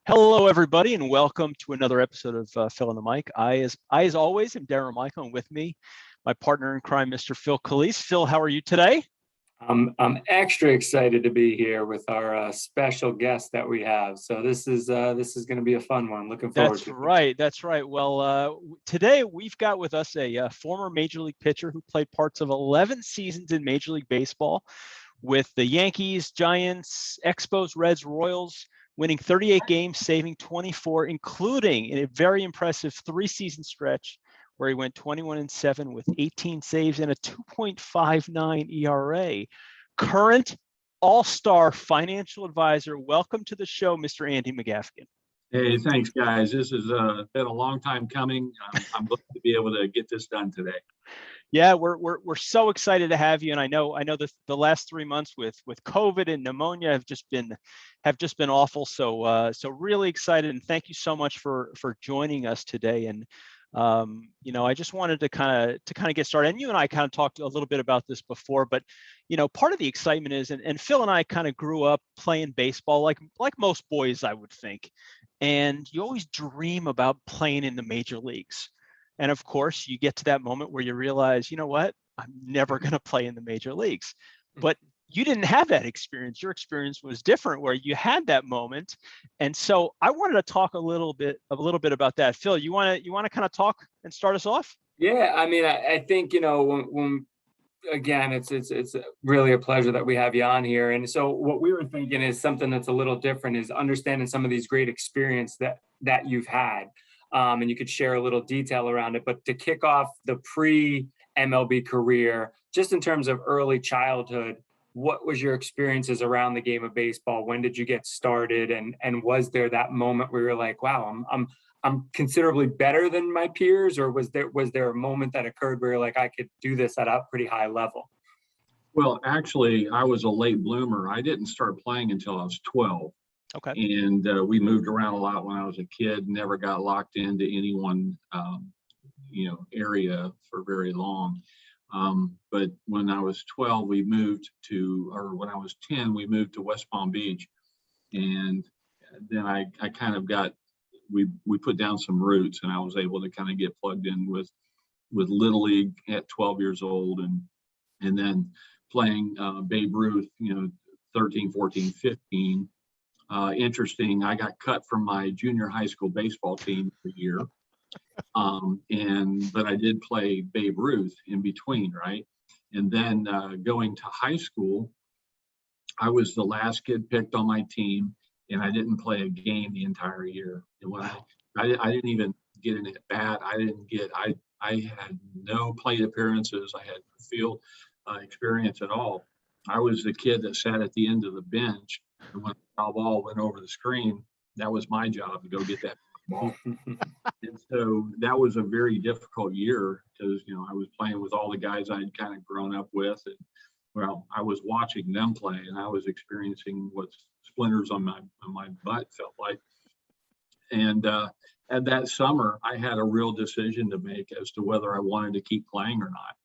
Hello, everybody, and welcome to another episode of Phil on the Mic. I, as always, am Darren Michael, and with me, my partner in crime, Mr. Phil Calise. Phil, how are you today? I'm extra excited to be here with our special guest that we have. So this is going to be a fun one. Looking forward to it. That's right. Well, today we've got with us a former Major League pitcher who played parts of 11 seasons in Major League Baseball with the Yankees, Giants, Expos, Reds, Royals, winning 38 games, saving 24, including in a very impressive 3-season stretch where he went 21-7 with 18 saves and a 2.59 ERA. Current all-star financial advisor. Welcome to the show, Mr. Andy McGaffigan. Hey, thanks, guys. This has been a long time coming. I'm glad to be able to get this done today. Yeah, we're so excited to have you, and I know the last 3 months with COVID and pneumonia have just been awful. So really excited, and thank you so much for joining us today. And I just wanted to kind of get started. And you and I kind of talked a little bit about this before, but part of the excitement is, and Phil and I kind of grew up playing baseball like most boys, I would think, and you always dream about playing in the major leagues. And of course, you get to that moment where you realize, you know what, I'm never going to play in the major leagues. But you didn't have that experience. Your experience was different, where you had that moment. And so I wanted to talk a little bit about that. Phil, you want to kind of talk and start us off? Yeah, I mean, I think when again, it's really a pleasure that we have you on here. And so what we were thinking is something that's a little different, is understanding some of these great experience that you've had. And you could share a little detail around it. But to kick off the pre-MLB career, just in terms of early childhood, what was your experiences around the game of baseball? When did you get started? And was there that moment where you're like, wow, I'm considerably better than my peers? Or was there a moment that occurred where you're like, I could do this at a pretty high level? Well, actually, I was a late bloomer. I didn't start playing until I was 12. Okay. And we moved around a lot when I was a kid, never got locked into any one, area for very long. But when I was 12, when I was 10, we moved to West Palm Beach. And then I kind of we put down some roots, and I was able to kind of get plugged in with Little League at 12 years old, and then playing Babe Ruth, 13, 14, 15. Interesting, I got cut from my junior high school baseball team for a year. But I did play Babe Ruth in between, right? And then going to high school, I was the last kid picked on my team, and I didn't play a game the entire year. And when I didn't even get an at bat. I had no plate appearances. I had no field experience at all. I was the kid that sat at the end of the bench, and when the ball went over the screen, that was my job to go get that ball. And so that was a very difficult year, because I was playing with all the guys I'd kind of grown up with, and I was watching them play, and I was experiencing what splinters on my butt felt like. And that summer, I had a real decision to make as to whether I wanted to keep playing or not.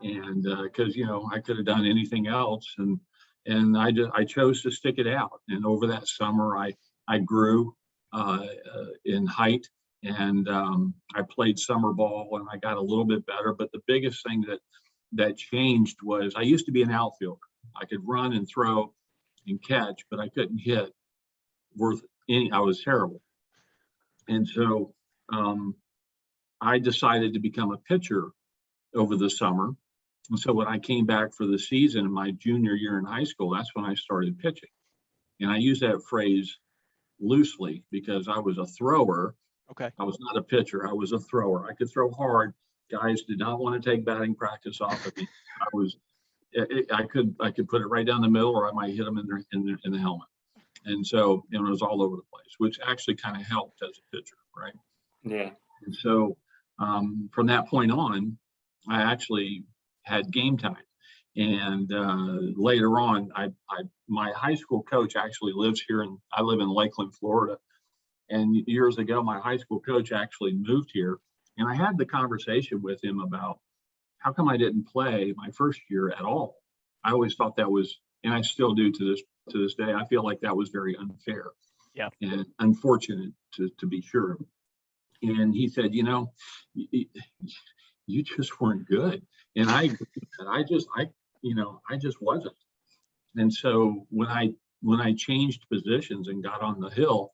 And because I could have done anything else, and I chose to stick it out. And over that summer, I grew in height, and I played summer ball, and I got a little bit better. But the biggest thing that changed was I used to be an outfielder. I could run and throw and catch, but I couldn't hit worth any. I was terrible. And so I decided to become a pitcher over the summer. And so when I came back for the season in my junior year in high school, that's when I started pitching. And I use that phrase loosely because I was a thrower. Okay. I was not a pitcher. I was a thrower. I could throw hard. Guys did not want to take batting practice off of me. I could put it right down the middle, or I might hit them in the helmet. And so it was all over the place, which actually kind of helped as a pitcher, right? Yeah. And so from that point on, I actually had game time. And later on, my high school coach actually lives here, and I live in Lakeland, Florida. And years ago, my high school coach actually moved here, and I had the conversation with him about how come I didn't play my first year at all. I always thought that was, and I still do to this day, I feel like that was very unfair. Yeah. and unfortunate to be sure. And he said, you just weren't good. And I just wasn't. And so when I changed positions and got on the hill,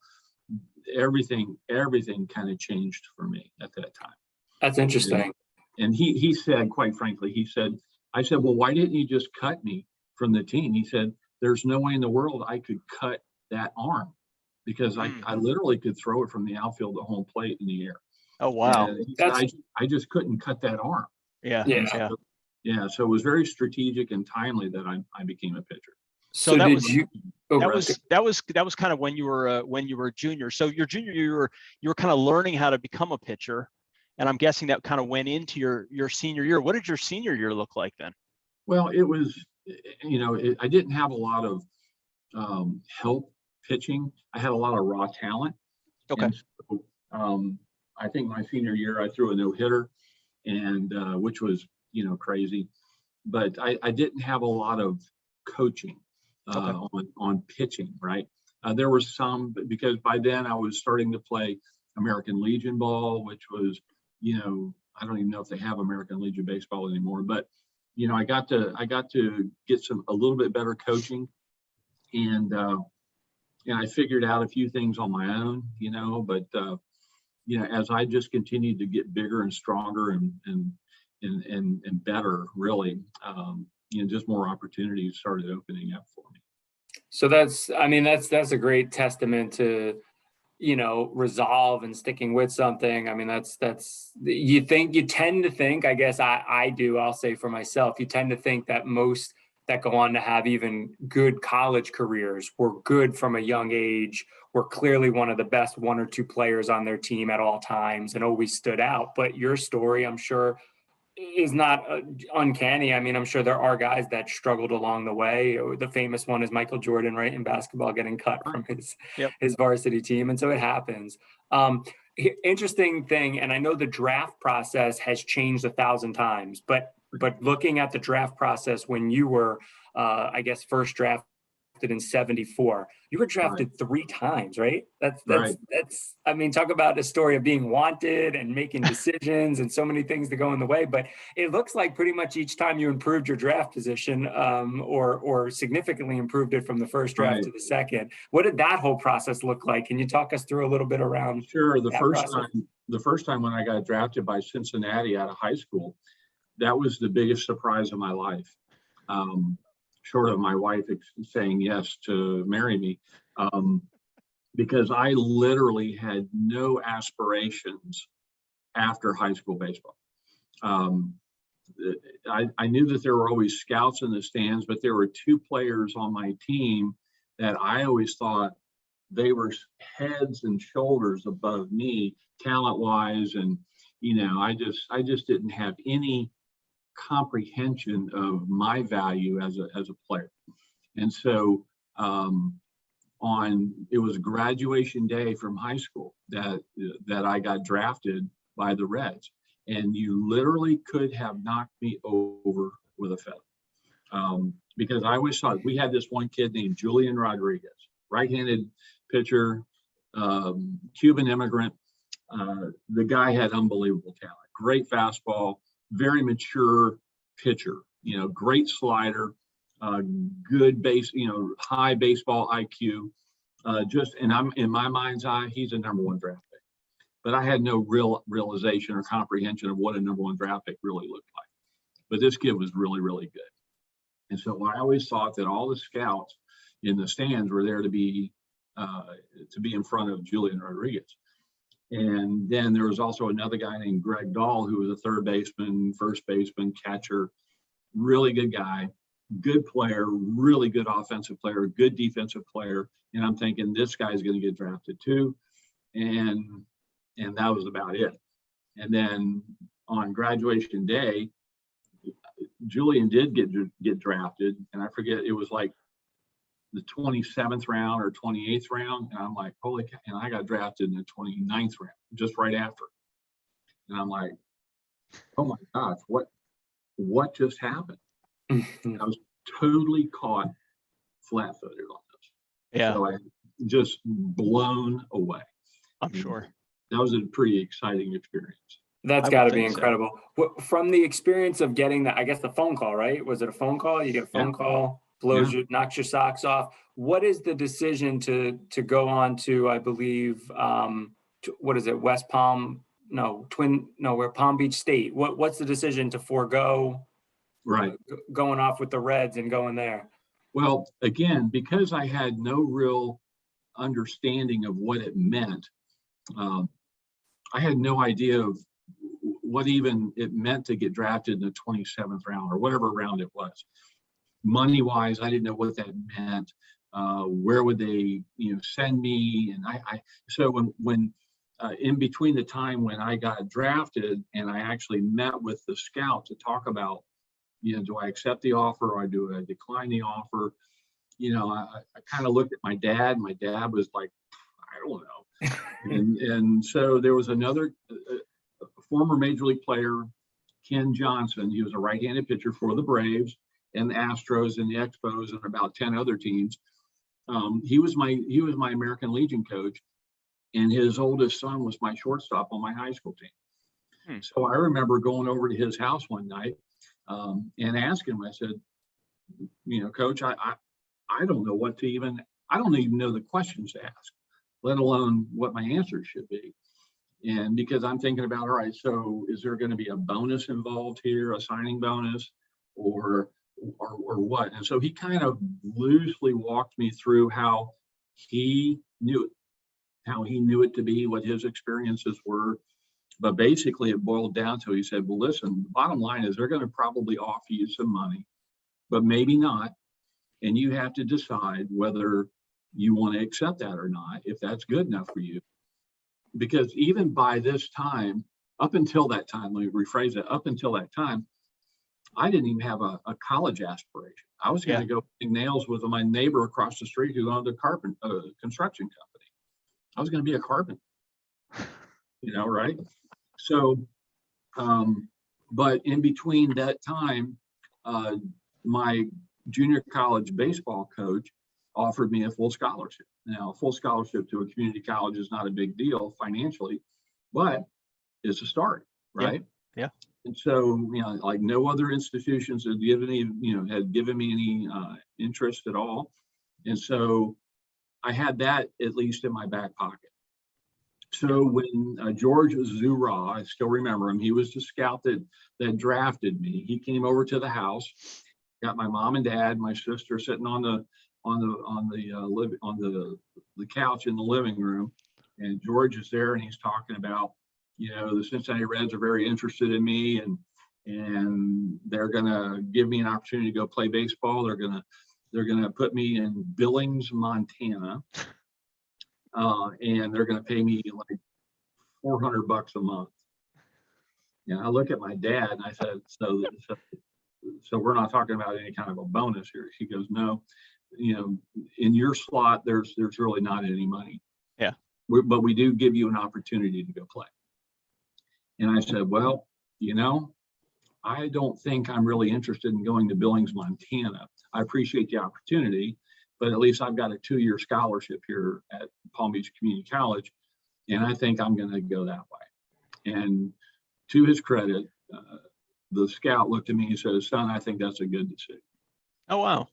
everything kind of changed for me at that time. That's interesting. And he said, quite frankly, I said, well, why didn't you just cut me from the team? He said, there's no way in the world I could cut that arm, because I literally could throw it from the outfield to home plate in the air. Oh, wow. And he said, I just couldn't cut that arm. Yeah. So it was very strategic and timely that I became a pitcher. So that did was you? that was kind of when you were a junior. So your junior year, you were kind of learning how to become a pitcher, and I'm guessing that kind of went into your senior year. What did your senior year look like then? Well, it was, I didn't have a lot of help pitching. I had a lot of raw talent. Okay. And so, I think my senior year I threw a no-hitter, and which was crazy, but I didn't have a lot of coaching on pitching. Right. There were some, because by then I was starting to play American Legion ball, which was, I don't even know if they have American Legion baseball anymore, but I got to get a little bit better coaching, and I figured out a few things on my own, but as I just continued to get bigger and stronger and better, really, just more opportunities started opening up for me. So that's a great testament to, resolve and sticking with something. I mean, that's you tend to think, I guess I do, I'll say for myself, you tend to think that most that go on to have even good college careers were good from a young age, were clearly one of the best one or two players on their team at all times and always stood out. But your story, I'm sure, is not uncanny. I mean, I'm sure there are guys that struggled along the way. The famous one is Michael Jordan, right, in basketball, getting cut from his varsity team. And so it happens. Interesting thing, and I know the draft process has changed 1,000 times, but looking at the draft process when you were, I guess, first drafted in 74, you were drafted 3 times, right? That's I mean, talk about a story of being wanted and making decisions and so many things to go in the way. But it looks like pretty much each time you improved your draft position, or significantly improved it from the first draft to the second. What did that whole process look like? Can you talk us through a little bit around? Sure. The first time when I got drafted by Cincinnati out of high school, that was the biggest surprise of my life. Short of my wife saying yes to marry me, because I literally had no aspirations after high school baseball. I knew that there were always scouts in the stands, but there were 2 players on my team that I always thought they were heads and shoulders above me talent-wise, and I just didn't have any comprehension of my value as a player. And so it was graduation day from high school that I got drafted by the Reds, and you literally could have knocked me over with a feather, because I always thought we had this one kid named Julian Rodriguez, right-handed pitcher, Cuban immigrant. The guy had unbelievable talent, great fastball, very mature pitcher, great slider, good base, high baseball IQ. And I'm, in my mind's eye, he's a number 1 draft pick. But I had no real realization or comprehension of what a number 1 draft pick really looked like. But this kid was really, really good. And so I always thought that all the scouts in the stands were there to be in front of Julian Rodriguez. And then there was also another guy named Greg Dahl, who was a third baseman, first baseman, catcher, really good guy, good player, really good offensive player, good defensive player. And I'm thinking this guy's going to get drafted too. And that was about it. And then on graduation day, Julian did get drafted. And I forget, it was like the 27th round or 28th round. And I'm like, holy cow. And I got drafted in the 29th round, just right after. And I'm like, oh my gosh, what just happened? I was totally caught flat-footed on this. Yeah. So just blown away. I'm sure. That was a pretty exciting experience. That's I got would to be think so. incredible. From the experience of getting that, I guess the phone call, right? Was it a phone call? You get a phone call, blows you, knocks your socks off. What is the decision to go on to, I believe, what is it? West Palm? No, we're Palm Beach State. What's the decision to forego Right. going off with the Reds and going there? Well, again, because I had no real understanding of what it meant, I had no idea of what even it meant to get drafted in the 27th round or whatever round it was. Money wise, I didn't know what that meant. Where would they, send me? And so when in between the time when I got drafted and I actually met with the scout to talk about, do I accept the offer or do I decline the offer? I kind of looked at my dad. My dad was like, I don't know. and so there was another former major league player, Ken Johnson. He was a right-handed pitcher for the Braves and the Astros and the Expos and about 10 other teams. He was my American Legion coach, and his oldest son was my shortstop on my high school team. So I remember going over to his house one night and asking him. I said, Coach, I don't know what to even. I don't even know the questions to ask, let alone what my answers should be. And because I'm thinking about, all right, so is there going to be a bonus involved here, a signing bonus, or what? And so he kind of loosely walked me through how he knew it to be, what his experiences were. But basically it boiled down to, he said, well, listen, the bottom line is they're going to probably offer you some money, but maybe not. And you have to decide whether you want to accept that or not, if that's good enough for you. Because even by this time, up until that time, let me rephrase it, up until that time, I didn't even have a college aspiration. I was going to go pick nails with my neighbor across the street who owned a construction company. I was going to be a carpenter, right? So, but in between that time, my junior college baseball coach offered me a full scholarship. Now, a full scholarship to a community college is not a big deal financially, but it's a start, right? Yeah. And so, like no other institutions had given me any interest at all. And so I had that at least in my back pocket. So when George Zura, I still remember him, he was the scout that drafted me. He came over to the house, got my mom and dad, my sister sitting on the couch in the living room, and George is there and he's talking about, the Cincinnati Reds are very interested in me and they're gonna give me an opportunity to go play baseball. They're gonna put me in Billings, Montana, and they're gonna pay me like $400 a month. And I look at my dad and I said, so we're not talking about any kind of a bonus here. He goes, no, in your slot, there's really not any money. Yeah. But we do give you an opportunity to go play. And I said, well, I don't think I'm really interested in going to Billings, Montana. I appreciate the opportunity, but at least I've got a 2-year scholarship here at Palm Beach Community College, and I think I'm going to go that way. And to his credit, the scout looked at me and said, son, I think that's a good decision. Oh, wow.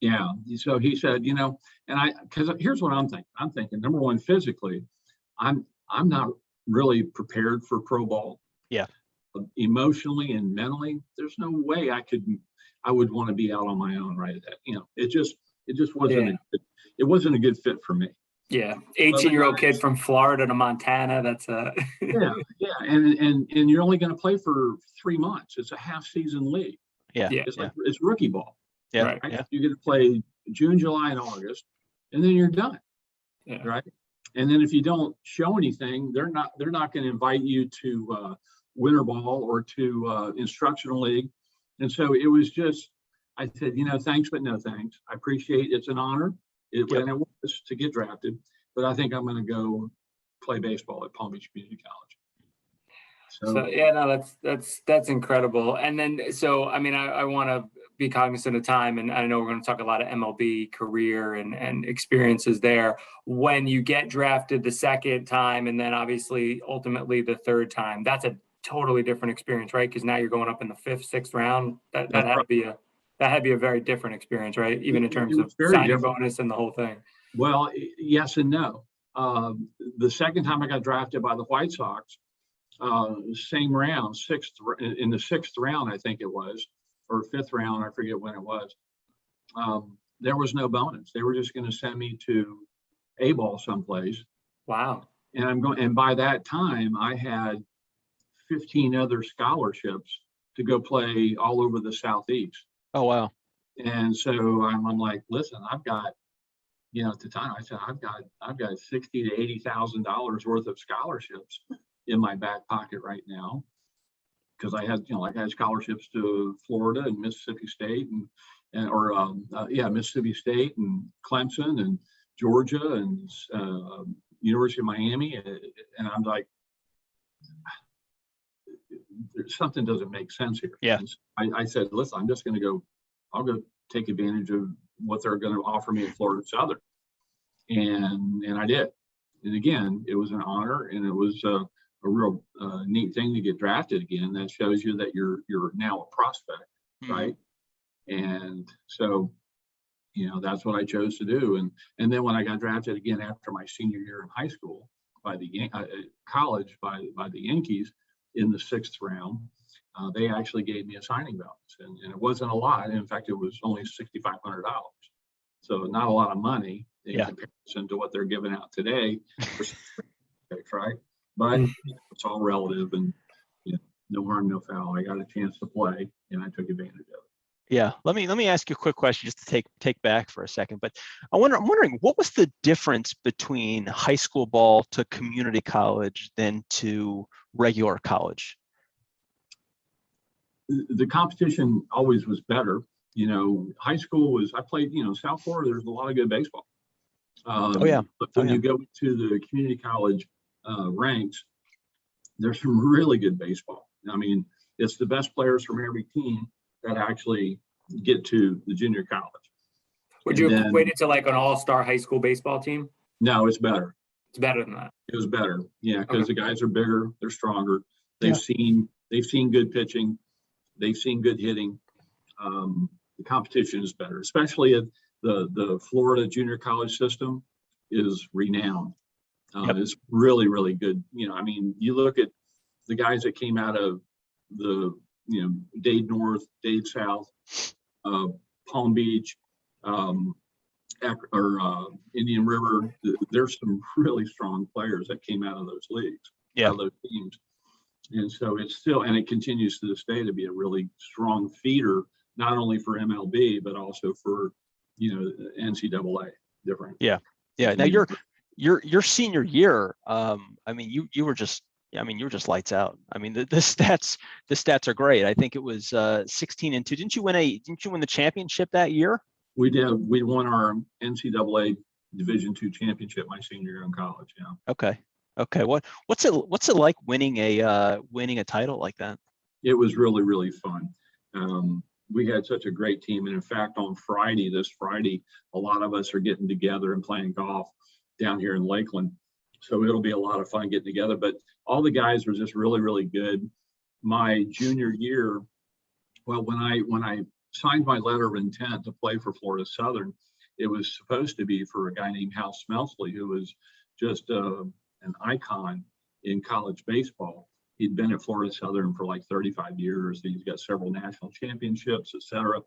Yeah. So he said, because here's what I'm thinking. I'm thinking, number one, physically, I'm not really prepared for pro ball. Yeah. Emotionally and mentally, there's no way I would want to be out on my own right at that. It just wasn't it wasn't a good fit for me. Yeah. 18-year-old kid from Florida to Montana. That's yeah. And you're only going to play for 3 months. It's a half season league. Yeah. It's rookie ball. Yeah. Right? Yeah. You get to play June, July, and August, and then you're done. Yeah. Right. And then if you don't show anything, they're not going to invite you to winter ball or to instructional league. And so it was just, I said, thanks, but no thanks. I appreciate it's an honor. And it was to get drafted, but I think I'm going to go play baseball at Palm Beach Community College. So yeah, no, that's incredible. And then, so, I mean, I want to be cognizant of time, and I know we're going to talk a lot of MLB career and experiences there. When you get drafted the second time, and then obviously ultimately the third time, that's a totally different experience, right? Because now you're going up in the 5th, 6th round. That had to be a very different experience, right? Even in terms of signing bonus and the whole thing. Well, yes and no. The second time I got drafted by the White Sox, same round, in the 6th round, I think it was, or 5th round, I forget when it was. There was no bonus. They were just going to send me to A-ball someplace. Wow. And by that time, I had 15 other scholarships to go play all over the Southeast. Oh, wow. And so I'm like, listen, I've got, at the time I said, I've got $60,000 to $80,000 worth of scholarships in my back pocket right now. Because I had, I had scholarships to Florida and Mississippi State Mississippi State and Clemson and Georgia and University of Miami. And I'm like, something doesn't make sense here. Yeah. I said, listen, I'm just going to I'll go take advantage of what they're going to offer me at Florida Southern. And I did. And again, it was an honor, and it was a real neat thing to get drafted again. That shows you that you're now a prospect, right? And so, that's what I chose to do. And then when I got drafted again after my senior year in high school by the college by the Yankees in the 6th round, they actually gave me a signing bonus, and it wasn't a lot. In fact, it was only $6,500. So not a lot of money in comparison to what they're giving out today for picks, right? But it's all relative, and no harm, no foul. I got a chance to play, and I took advantage of it. Yeah, let me ask you a quick question just to take back for a second. But I'm wondering what was the difference between high school ball to community college than to regular college? The competition always was better. High school I played, South Florida, there's a lot of good baseball. But when you go to the community college ranks, there's some really good baseball. I mean, it's the best players from every team that actually get to the junior college. Would you equate it to like an all-star high school baseball team? No, it's better. It's better than that. It was better. Yeah, because the guys are bigger, they're stronger. They've seen good pitching, they've seen good hitting. The competition is better, especially at the Florida junior college system is renowned. It's really, really good. I mean, you look at the guys that came out of the, Dade North, Dade South, Palm Beach, Indian River. There's some really strong players that came out of those leagues, out of those teams. And so it continues to this day to be a really strong feeder, not only for MLB, but also for, NCAA different. Yeah. Now your senior year, I mean, you were just lights out. I mean, the stats are great. I think it was 16-2. Didn't you win the championship that year? We did. We won our NCAA Division II championship my senior year in college. Yeah. Okay. What's it like winning a title like that? It was really, really fun. We had such a great team, and in fact, on this Friday, a lot of us are getting together and playing golf down here in Lakeland. So it'll be a lot of fun getting together. But all the guys were just really, really good. My junior year, well, when I signed my letter of intent to play for Florida Southern, it was supposed to be for a guy named Hal Smelsley, who was just an icon in college baseball. He'd been at Florida Southern for like 35 years. He's got several national championships, et cetera.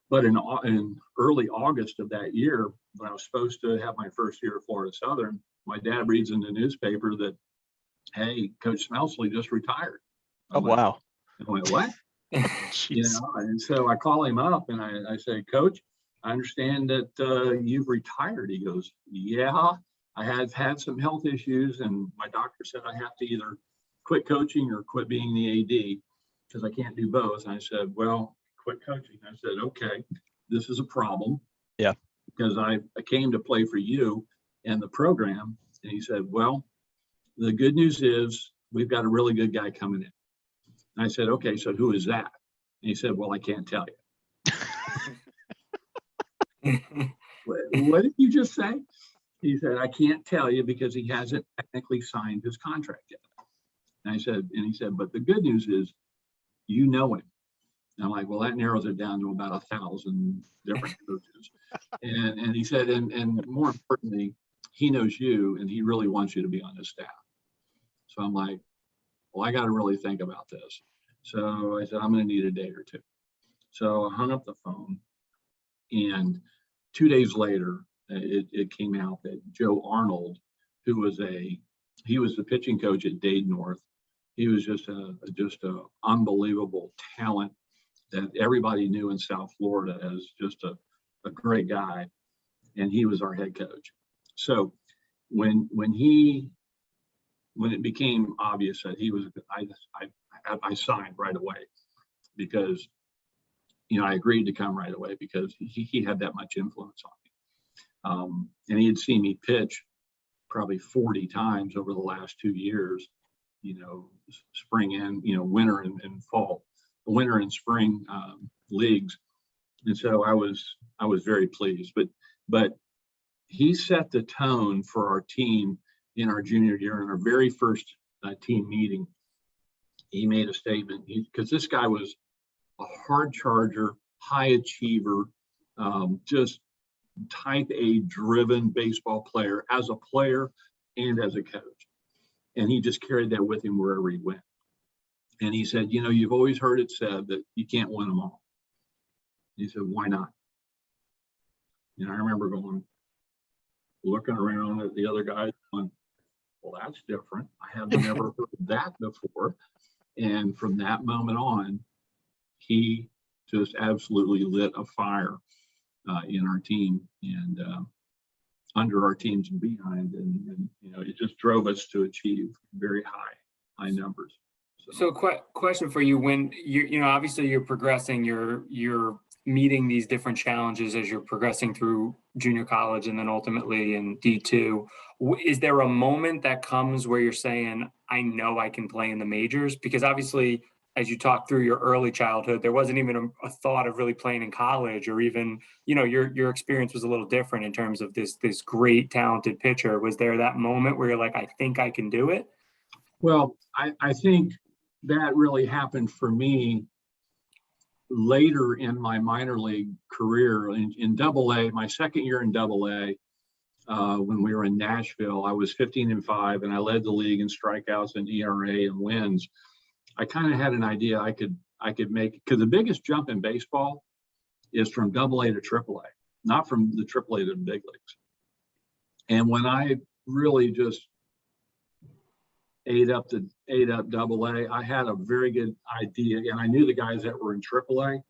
But in early August of that year, when I was supposed to have my first year at Florida Southern, my dad reads in the newspaper that, hey, Coach Smelsley just retired. Wow. I went, what? And so I call him up and I say, Coach, I understand that you've retired. He goes, yeah, I have had some health issues, and my doctor said I have to either quit coaching or quit being the AD because I can't do both. And I said, well, quit coaching. I said, okay, this is a problem. Yeah. Because I came to play for you and the program. And he said, well, the good news is we've got a really good guy coming in. And I said, okay, so who is that? And he said, well, I can't tell you. What did you just say? He said, I can't tell you because he hasn't technically signed his contract yet. And he said, but the good news is, you know him. And I'm like, well, that narrows it down to about 1,000 different coaches. And he said, and more importantly, he knows you and he really wants you to be on his staff. So I'm like, well, I got to really think about this. So I said, I'm going to need a day or two. So I hung up the phone, and 2 days later, it came out that Joe Arnold, who was he was the pitching coach at Dade North. He was just a unbelievable talent that everybody knew in South Florida as just a great guy, and he was our head coach. So when it became obvious that he was, I signed right away because, you know, I agreed to come right away because he had that much influence on me. And he had seen me pitch probably 40 times over the last 2 years, you know, spring and, you know, winter and fall, winter and spring leagues. And so I was very pleased, but he set the tone for our team in our junior year. In our very first team meeting, he made a statement because this guy was a hard charger, high achiever, just type A driven baseball player as a player and as a coach. And he just carried that with him wherever he went. And he said, you know, you've always heard it said that you can't win them all. He said, why not? And I remember looking around at the other guys going, well, that's different. I have never heard that before. And from that moment on, he just absolutely lit a fire in our team and under our team's behind. And, you know, it just drove us to achieve very high numbers. So question for you, when you know, obviously you're progressing, you're meeting these different challenges as you're progressing through junior college and then ultimately in D2, is there a moment that comes where you're saying, I know I can play in the majors? Because obviously, as you talk through your early childhood, there wasn't even a thought of really playing in college, or even, you know, your experience was a little different in terms of this great talented pitcher. Was there that moment where you're like, I think I can do it? Well, I think that really happened for me later in my minor league career in Double-A. My second year in Double-A, when we were in Nashville, I was 15-5, and I led the league in strikeouts and ERA and wins. I kind of had an idea I could make, because the biggest jump in baseball is from Double-A to Triple-A, not from the Triple-A to the big leagues. And when I really just ate up Double-A, I had a very good idea, and I knew the guys that were in Triple-A,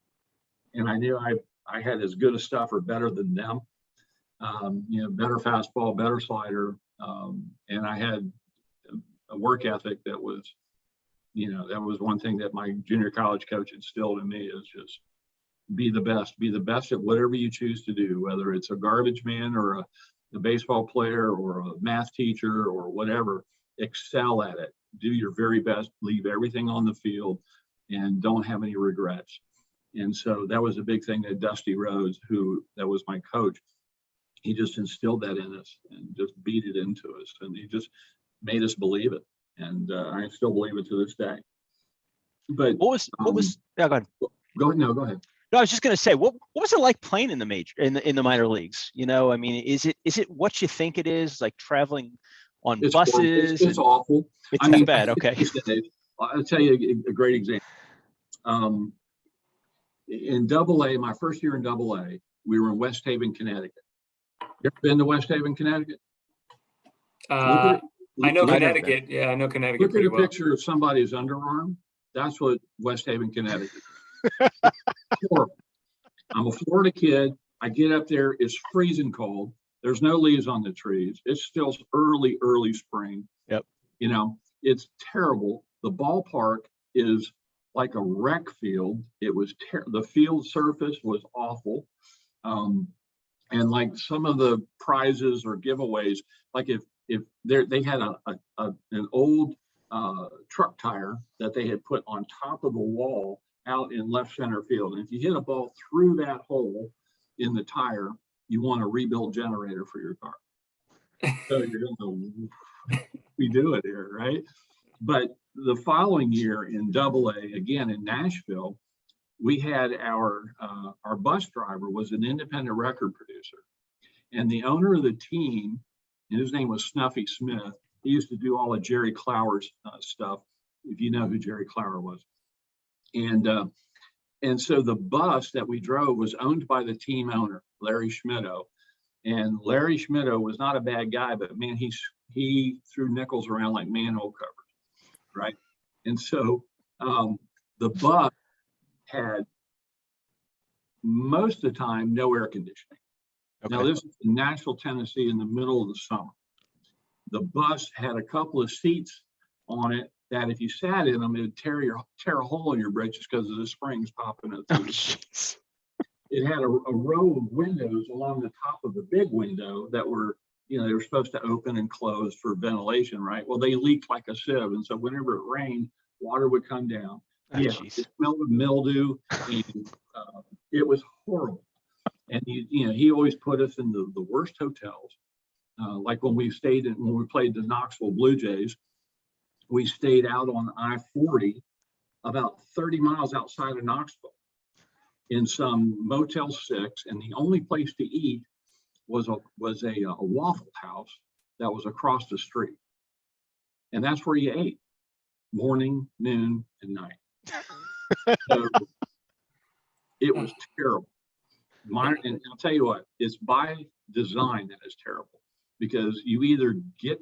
and I knew I had as good a stuff or better than them. You know, better fastball, better slider, and I had a work ethic that was, you know, that was one thing that my junior college coach instilled in me, is just be the best at whatever you choose to do, whether it's a garbage man or a baseball player or a math teacher or whatever. Excel at it, do your very best, leave everything on the field, and don't have any regrets. And so that was a big thing that Dusty Rhodes, that was my coach, he just instilled that in us and just beat it into us, and he just made us believe it. And I still believe it to this day. But what was yeah, go ahead. Go ahead. No, go ahead. No, I was just going to say, what was it like playing in the minor leagues? You know, I mean, is it what you think it is, like traveling on buses? It's awful. It's that bad. Okay. I'll tell you a great example. In Double-A, my first year in Double-A, we were in West Haven, Connecticut. You ever been to West Haven, Connecticut? I know Connecticut. Yeah, I know Connecticut. Look at a picture of somebody's underarm. That's what West Haven, Connecticut. I'm a Florida kid. I get up there. It's freezing cold. There's no leaves on the trees. It's still early spring. Yep. You know, it's terrible. The ballpark is like a rec field. It was the field surface was awful. And like some of the prizes or giveaways, like if they had an old truck tire that they had put on top of the wall out in left center field. And if you hit a ball through that hole in the tire, you want a rebuilt generator for your car. So you're going to, we do it here, right? But the following year in AA, again in Nashville, we had our bus driver was an independent record producer. And the owner of the team, and his name was Snuffy Smith, he used to do all of Jerry Clower's stuff, if you know who Jerry Clower was. And so the bus that we drove was owned by the team owner, Larry Schmitto. And Larry Schmitto was not a bad guy, but man, he threw nickels around like manhole covers, right? And so the bus had most of the time no air conditioning. Okay. Now this is in Nashville, Tennessee, in the middle of the summer. The bus had a couple of seats on it that if you sat in them, it would tear a hole in your britches because of the springs popping up. Oh, it had a row of windows along the top of the big window that were, they were supposed to open and close for ventilation, right? Well, they leaked like a sieve. And so whenever it rained, water would come down. Oh, yeah, geez. It smelled of mildew, and it was horrible. And he always put us in the worst hotels. Like when we played the Knoxville Blue Jays, we stayed out on I-40 about 30 miles outside of Knoxville in some Motel 6, and the only place to eat was a Waffle House that was across the street. And that's where you ate morning, noon, and night. So it was terrible. And I'll tell you what, it's by design that is terrible, because you either get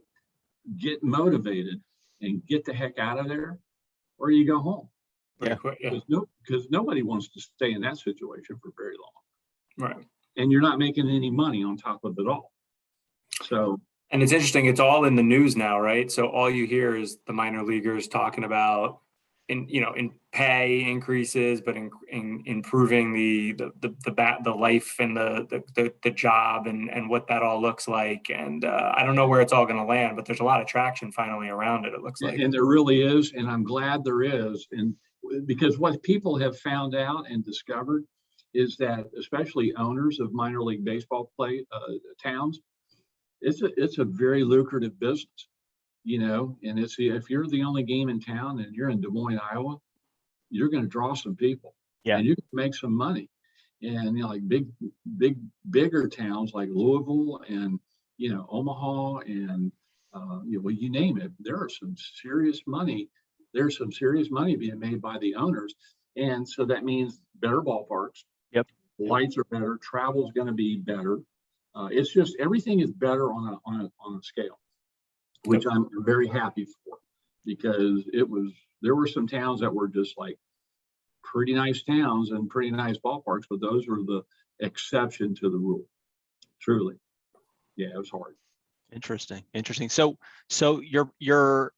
motivated and get the heck out of there, or you go home. Yeah. Because nobody wants to stay in that situation for very long. Right. And you're not making any money on top of it all. So. And it's interesting, it's all in the news now, right? So all you hear is the minor leaguers talking about in pay increases, but in improving the life and the job and what that all looks like. And I don't know where it's all going to land, but there's a lot of traction finally around it. It looks like. And there really is, and I'm glad there is. And because what people have found out and discovered is that, especially owners of minor league baseball towns, it's a very lucrative business. And if you're the only game in town and you're in Des Moines, Iowa, you're going to draw some people. Yeah. And you can make some money. And like bigger towns like Louisville and Omaha and you name it, there's some serious money being made by the owners. And so that means better ballparks. Yep. Lights are better, travel's going to be better. It's just everything is better on a scale, which I'm very happy for, because there were some towns that were just like pretty nice towns and pretty nice ballparks, but those were the exception to the rule. Truly. Yeah, it was hard. Interesting. So you're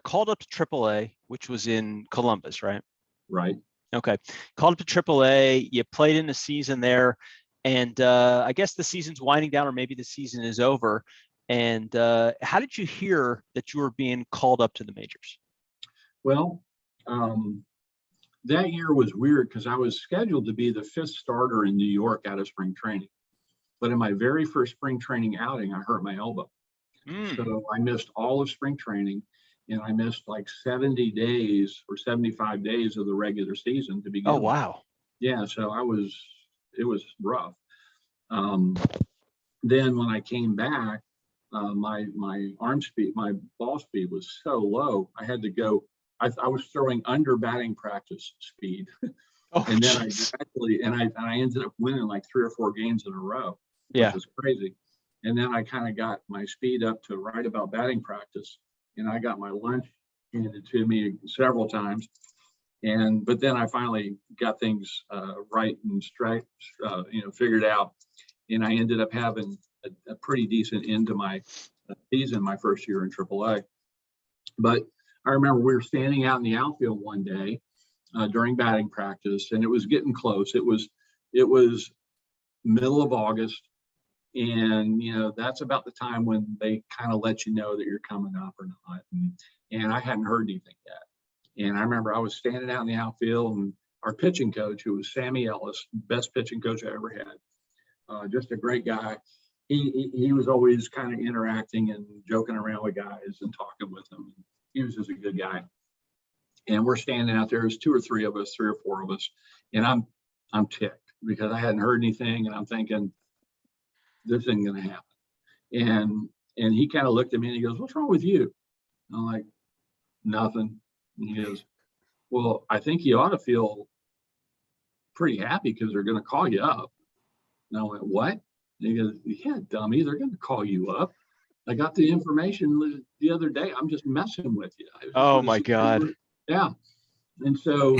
called up to AAA, which was in Columbus, right? Right. Okay. Called up to AAA, you played in the season there, and I guess the season's winding down, or maybe the season is over. And how did you hear that you were being called up to the majors? Well, that year was weird because I was scheduled to be the 5th starter in New York out of spring training. But in my very first spring training outing, I hurt my elbow. So I missed all of spring training, and I missed like 70 days or 75 days of the regular season to begin with. Wow. Yeah, so it was rough. Then when I came back, my arm speed, my ball speed was so low, I had to go. I was throwing under batting practice speed, and then I ended up winning like 3 or 4 games in a row, which was crazy. And then I kind of got my speed up to right about batting practice, and I got my lunch handed to me several times. But then I finally got things right and straight, figured out, and I ended up having a pretty decent end to my season, my first year in AAA. But I remember we were standing out in the outfield one day during batting practice, and it was getting close. It was middle of August, and that's about the time when they kind of let you know that you're coming up or not. And I hadn't heard anything yet. And I remember I was standing out in the outfield, and our pitching coach, who was Sammy Ellis, best pitching coach I ever had, just a great guy. He was always kind of interacting and joking around with guys and talking with them. He was just a good guy. And we're standing out there. There's 2 or 3 of us, 3 or 4 of us, and I'm ticked because I hadn't heard anything, and I'm thinking this isn't going to happen. And he kind of looked at me and he goes, "What's wrong with you?" And I'm like, "Nothing." And he goes, "Well, I think you ought to feel pretty happy because they're going to call you up." And I went, "What?" And he goes, "Yeah, dummy, they're going to call you up. I got the information the other day. I'm just messing with you." Oh my God. Yeah. And so,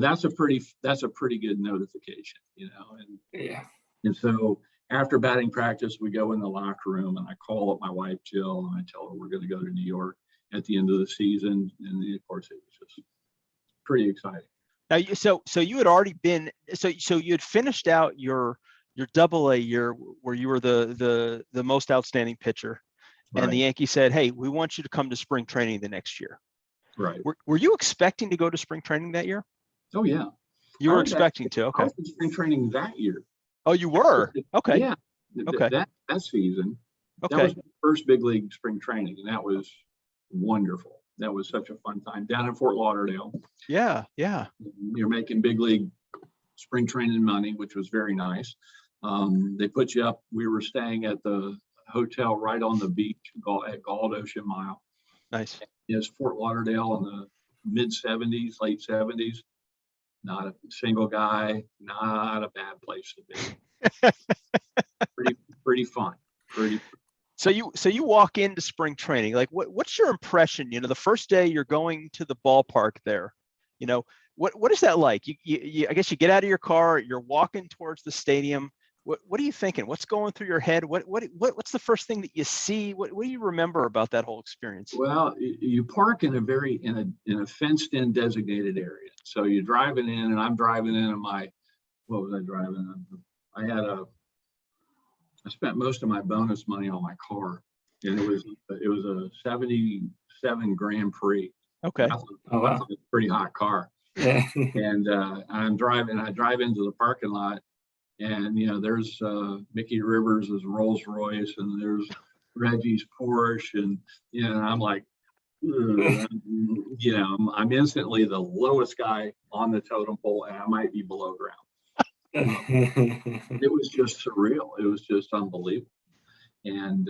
that's a pretty good notification, and Yeah. and so after batting practice, we go in the locker room and I call up my wife, Jill, and I tell her we're going to go to New York at the end of the season. And of course, it was just pretty exciting. Now, so you had already been, so you had finished out your AA year where you were the most outstanding pitcher, and the Yankees said, "Hey, we want you to come to spring training the next year." Right. Were you expecting to go to spring training that year? Oh yeah. You were expecting to. Okay. I was in spring training that year. Oh, you were? Okay. Yeah. Okay. That season. Okay. That was my first big league spring training, and that was wonderful. That was such a fun time down in Fort Lauderdale. Yeah. Yeah. You're making big league spring training money, which was very nice. They put you up. We were staying at the hotel right on the beach at Galt Ocean Mile. Nice. It's Fort Lauderdale in the mid 70s, late 70s. Not a single guy, not a bad place to be. pretty fun. So you walk into spring training, like what's your impression? The first day you're going to the ballpark there, what is that like? You I guess you get out of your car, you're walking towards the stadium. What are you thinking? What's going through your head? What's the first thing that you see? What do you remember about that whole experience? Well, you park in a fenced-in designated area. So you're driving in, and I'm driving in what was I driving in? I spent most of my bonus money on my car, and it was a 77 Grand Prix. Okay. That's a pretty hot car. And I drive into the parking lot, and there's Mickey Rivers' Rolls Royce, and there's Reggie's Porsche, and I'm like, I'm instantly the lowest guy on the totem pole, and I might be below ground. It was just surreal. It was just unbelievable. And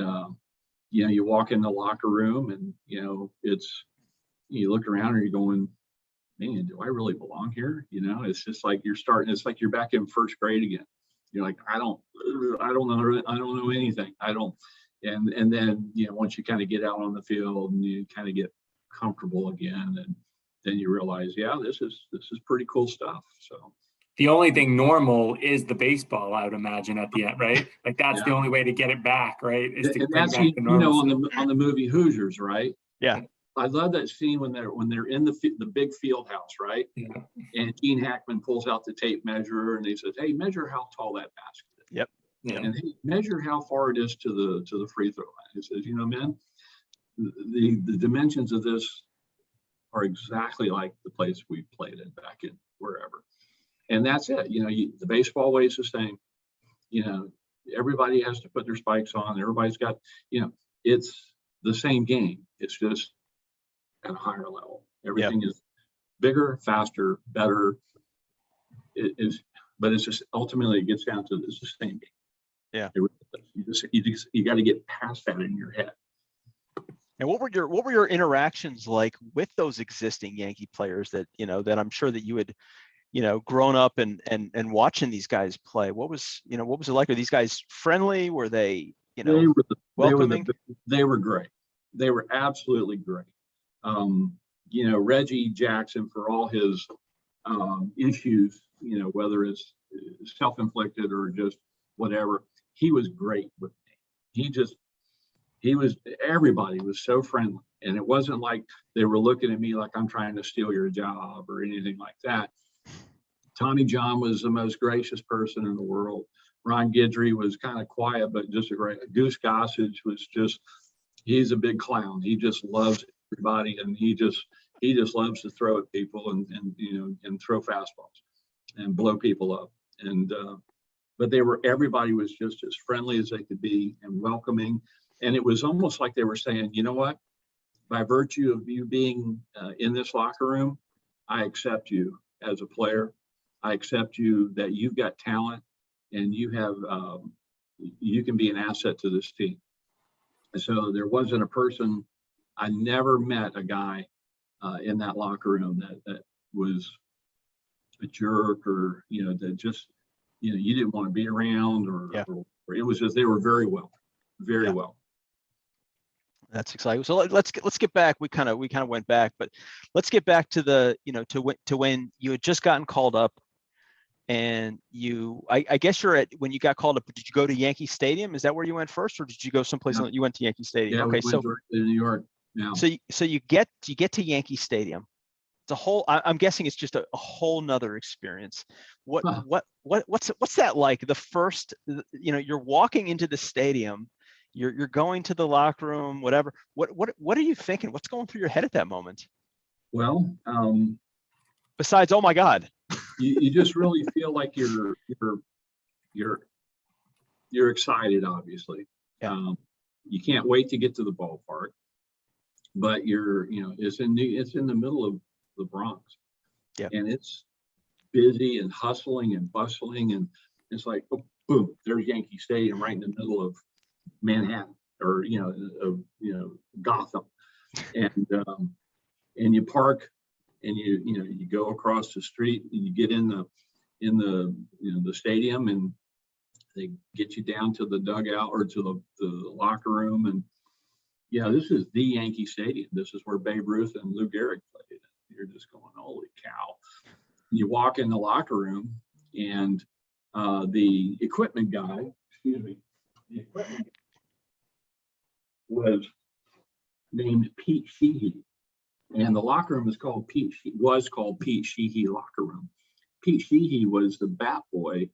you walk in the locker room, and you look around and you're going, man, do I really belong here? It's just like it's like you're back in first grade again. You're like, I don't know anything. And then once you kind of get out on the field and you kind of get comfortable again, and then you realize, yeah, this is pretty cool stuff. So the only thing normal is the baseball, I would imagine, at the end, right? Like that's the only way to get it back, right? Is to bring back the normal. On the movie Hoosiers, right? Yeah. I love that scene when they're in the big field house, right? Yeah. And Gene Hackman pulls out the tape measure and he says, "Hey, measure how tall that basket is." Yep. Yeah. And hey, measure how far it is to the free throw line. He says, "Man, the dimensions of this are exactly like the place we played in back in wherever." And that's it. The baseball weighs the same. Everybody has to put their spikes on. Everybody's got, it's the same game. It's just at a higher level. Everything is bigger, faster, better. But it's just ultimately it gets down to it's the same game. Yeah. You got to get past that in your head. And what were your interactions like with those existing Yankee players that that I'm sure that you had grown up and watching these guys play? What was it like? Are these guys friendly? Were they welcoming? They were great. They were absolutely great. Reggie Jackson, for all his issues, whether it's self-inflicted or just whatever, he was great with me. Everybody was so friendly, and it wasn't like they were looking at me like I'm trying to steal your job or anything like that. Tommy John was the most gracious person in the world. Ron Guidry was kind of quiet, but just a great. Goose Gossage was he's a big clown. He just loves everybody, and he just loves to throw at people and throw fastballs and blow people up. And but everybody was just as friendly as they could be and welcoming. And it was almost like they were saying, you know what, by virtue of you being in this locker room, I accept you as a player. I accept you that you've got talent and you can be an asset to this team. And so there wasn't a person, I never met a guy in that locker room that was a jerk, or, that just, you didn't want to be around, or it was just, they were very well. That's exciting. So let's get back. We kind of went back, but let's get back to the, to when you had just gotten called up, and I guess when you got called up, did you go to Yankee Stadium? Is that where you went first, or did you go someplace else? You went to Yankee Stadium. Yeah, okay, we went to New York now. So you get to Yankee Stadium. It's a whole. I'm guessing it's just a whole nother experience. What's that like? The first, you're walking into the stadium. You're going to the locker room, whatever. What are you thinking? What's going through your head at that moment? Well, besides, oh my God, you just really feel like you're excited. Obviously, you can't wait to get to the ballpark, but it's in the middle of the Bronx, and it's busy and hustling and bustling, and it's like, oh, boom, there's Yankee Stadium right in the middle of Manhattan, or Gotham, and you park, and you go across the street, and you get in the stadium, and they get you down to the dugout or to the locker room, and this is the Yankee Stadium. This is where Babe Ruth and Lou Gehrig played. You're just going, holy cow! You walk in the locker room, and the equipment guy, was named Pete Sheehy, and the locker room was called Pete Sheehy locker room. Pete Sheehy was the bat boy,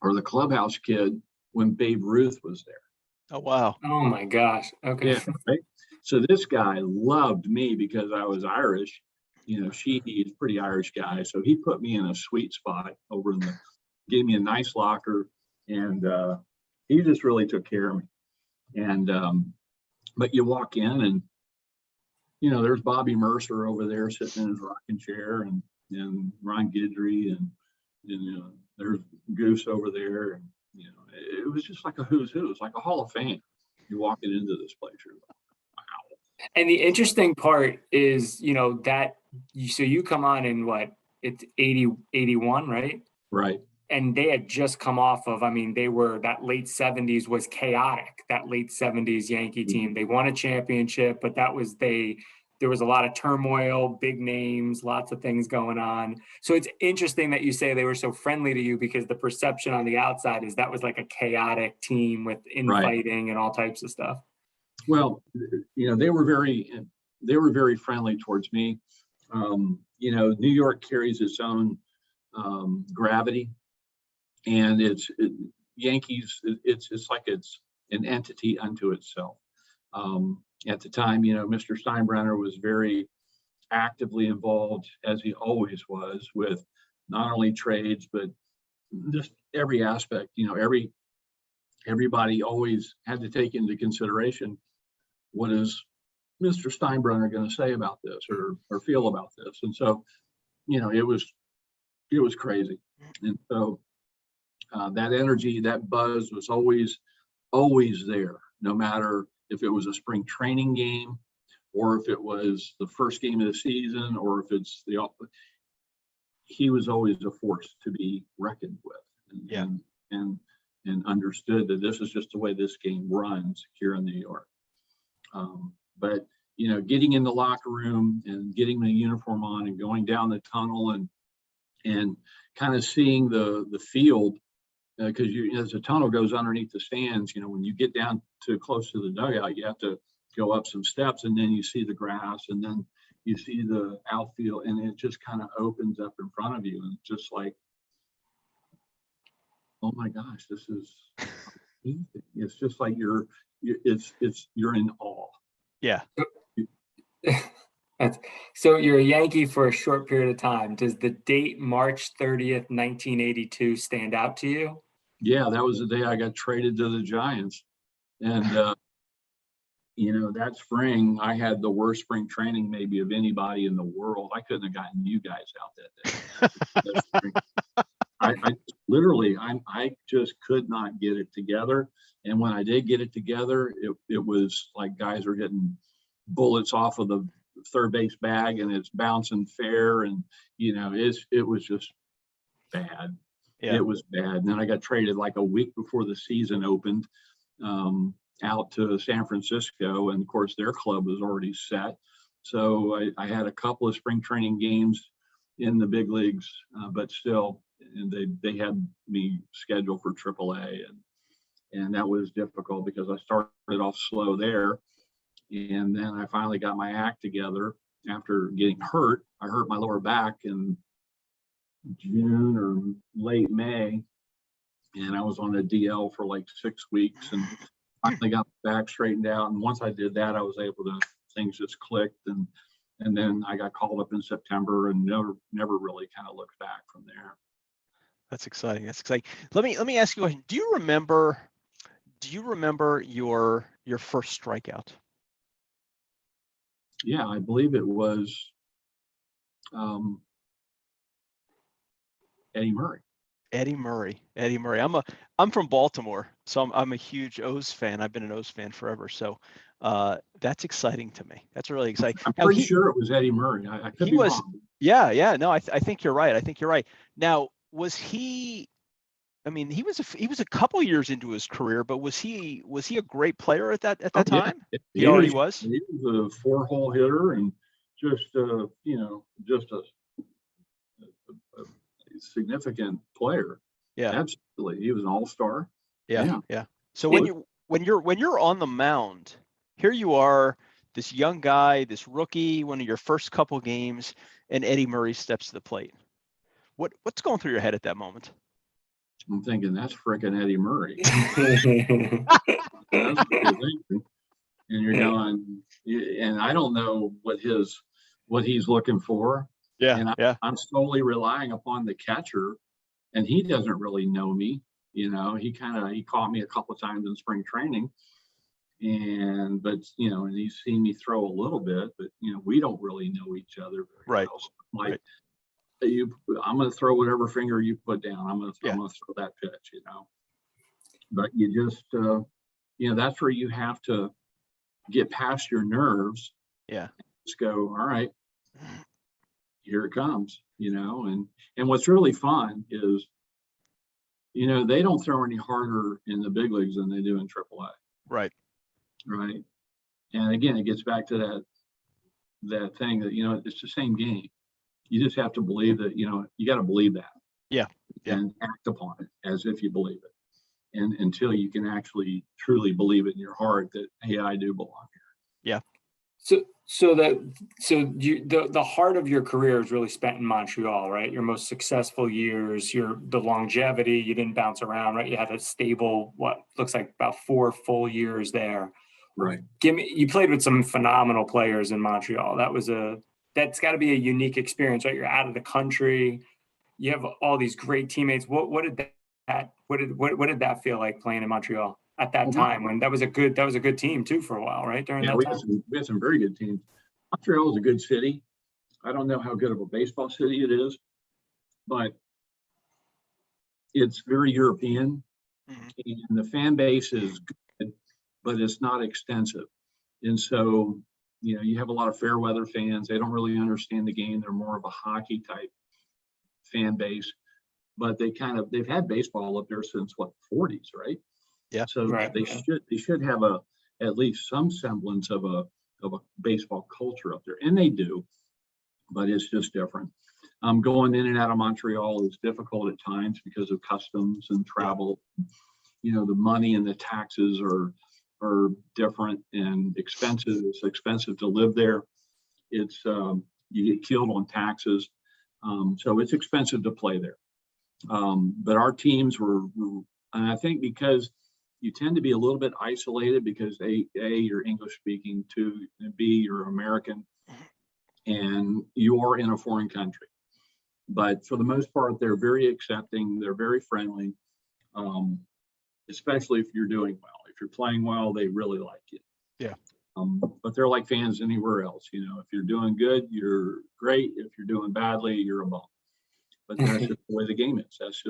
or the clubhouse kid, when Babe Ruth was there. Oh wow! Oh my gosh! Okay. Yeah, right? So this guy loved me because I was Irish. Sheehy is a pretty Irish guy, so he put me in a sweet spot gave me a nice locker, and he just really took care of me. And but you walk in, and there's Bobby Mercer over there sitting in his rocking chair, and Ron Guidry, and there's Goose over there, and it was just like a who's who. It's like a Hall of Fame. You're walking into this place, you're like, wow. And the interesting part is, so you come on in it's 81, right? Right. And they had just come off of, that late 70s was chaotic, that late 70s Yankee team. They won a championship, but there was a lot of turmoil, big names, lots of things going on. So it's interesting that you say they were so friendly to you, because the perception on the outside is that was like a chaotic team with infighting and all types of stuff. Well, they were very friendly towards me. New York carries its own gravity, and Yankees. It's like it's an entity unto itself. At the time, Mr. Steinbrenner was very actively involved, as he always was, with not only trades, but just every aspect. Everybody always had to take into consideration, what is Mr. Steinbrenner going to say about this, or feel about this? And so, it was crazy. And so that energy, that buzz was always there, no matter if it was a spring training game, or if it was the first game of the season, or if it's he was always a force to be reckoned with, and understood that this is just the way this game runs here in New York. But getting in the locker room and getting the uniform on and going down the tunnel and kind of seeing the field, because as the tunnel goes underneath the stands, when you get down to close to the dugout, you have to go up some steps, and then you see the grass, and then you see the outfield, and it just kind of opens up in front of you, and it's just like, oh my gosh, this is amazing. It's just like you're in awe. Yeah. So you're a Yankee for a short period of time. Does the date March 30th, 1982 stand out to you? Yeah, that was the day I got traded to the Giants. And, that spring, I had the worst spring training maybe of anybody in the world. I couldn't have gotten you guys out that day. I literally, I just could not get it together. And when I did get it together, it was like guys were getting bullets off of the third base bag and it's bouncing fair. And, it was just bad. Yeah. It was bad. And then I got traded like a week before the season opened, out to San Francisco. And of course, their club was already set. So I had a couple of spring training games in the big leagues, but still, and they had me scheduled for AAA, and that was difficult because I started off slow there. And then I finally got my act together after getting hurt. I hurt my lower back in June or late May, and I was on a DL for like 6 weeks and finally got my back straightened out. And once I did that, I was able to, things just clicked. And then I got called up in September and never really kind of looked back from there. That's exciting. That's exciting. Let me ask you a question. Do you remember your first strikeout? Yeah, I believe it was Eddie Murray. Eddie Murray. I'm from Baltimore, so I'm a huge O's fan. I've been an O's fan forever. So that's exciting to me. That's really exciting. I'm pretty sure it was Eddie Murray. I could be wrong. Yeah. No, I think you're right. Now, was he? I mean, he was a couple years into his career, but was he a great player at that time? Yeah. He already was. He was a 4-hole hitter and just just a significant player. Yeah, absolutely. He was an all-star. Yeah. So when you're on the mound, here you are, this young guy, this rookie, one of your first couple games, and Eddie Murray steps to the plate. What's going through your head at that moment? I'm thinking that's frickin' Eddie Murray. And you're going, and I don't know what he's looking for. Yeah. And I'm slowly relying upon the catcher, and he doesn't really know me. He caught me a couple of times in spring training, but and he's seen me throw a little bit, but we don't really know each other very well. So I'm going to throw whatever finger you put down. I'm going to throw that pitch. But you just that's where you have to get past your nerves. Yeah. Just go, all right, here it comes. And what's really fun is they don't throw any harder in the big leagues than they do in AAA. Right. And again, it gets back to that thing that it's the same game. You just have to believe that you got to believe that. Yeah. And act upon it as if you believe it, and until you can actually truly believe it in your heart that, hey, I do belong here. Yeah. So the heart of your career is really spent in Montreal, right? Your most successful years, the longevity, you didn't bounce around, right? You had a stable, what looks like about 4 full years there. Right. You played with some phenomenal players in Montreal. That's got to be a unique experience, right? You're out of the country. You have all these great teammates. What did that feel like playing in Montreal at that time, when that was a good team too for a while, right? During that time, we had some very good teams. Montreal is a good city. I don't know how good of a baseball city it is, but it's very European, and the fan base is good, but it's not extensive. And so, you have a lot of fair weather fans. They don't really understand the game. They're more of a hockey type fan base, but they've had baseball up there since the 40s, right? Yeah. So they should have at least some semblance of a baseball culture up there, and they do, but it's just different. Going in and out of Montreal is difficult at times because of customs and travel. The money and the taxes are different and expensive. It's expensive to live there. It's you get killed on taxes, so it's expensive to play there. But our teams were, and I think because you tend to be a little bit isolated because A, you're English speaking, 2, and B, you're American, and you are in a foreign country. But for the most part, they're very accepting. They're very friendly. especially if you're doing well. If you're playing well, they really like you. Yeah. But they're like fans anywhere else. If you're doing good, you're great. If you're doing badly, you're a bum. But that's just the way the game is. That's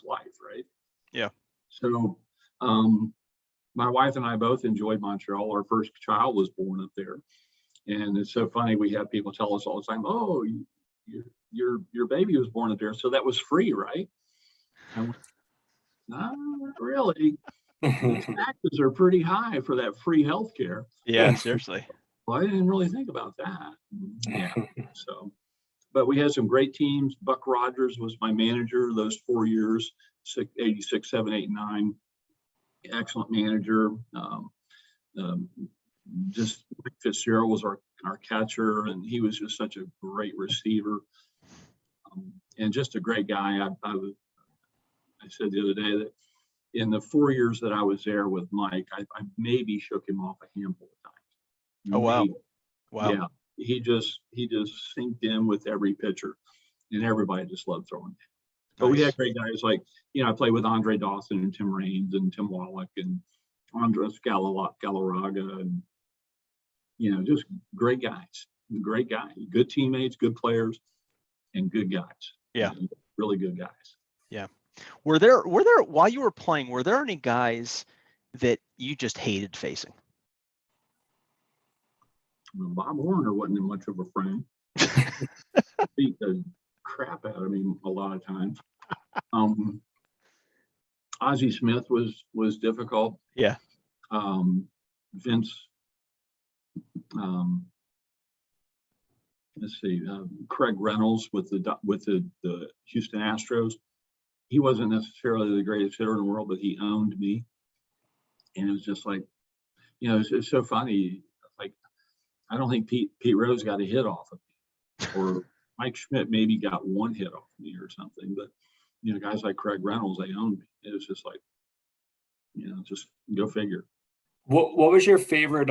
life, right? Yeah. So my wife and I both enjoyed Montreal. Our first child was born up there. And it's so funny. We have people tell us all the time, oh, your baby was born up there. So that was free, right? I went, no, not really. The taxes are pretty high for that free health care. Yeah, seriously. Well, I didn't really think about that. Yeah. So, but we had some great teams. Buck Rogers was my manager those 4 years, 86, 7, 8, 9. Excellent manager. Just Mike Fitzgerald was our catcher, and he was just such a great receiver, and just a great guy. I said the other day that in the 4 years that I was there with Mike, I maybe shook him off a handful of times. Oh, wow. Maybe. Wow. Yeah, he just synced in with every pitcher, and everybody just loved throwing. But we had great guys like, I played with Andre Dawson and Tim Raines and Tim Wallach and Andres Galarraga, and just great guys, good teammates, good players, and good guys. Yeah. Really good guys. Yeah. Were there while you were playing, were there any guys that you just hated facing? Well, Bob Warner wasn't much of a friend. Beat the crap out of me a lot of times. Ozzie Smith was difficult. Yeah. Vince. Let's see. Craig Reynolds with the Houston Astros. He wasn't necessarily the greatest hitter in the world, but he owned me. And it was just like, it's so funny. Like, I don't think Pete Rose got a hit off of me, or Mike Schmidt maybe got one hit off me or something. But, guys like Craig Reynolds, they owned me. It was just like, just go figure. What was your favorite,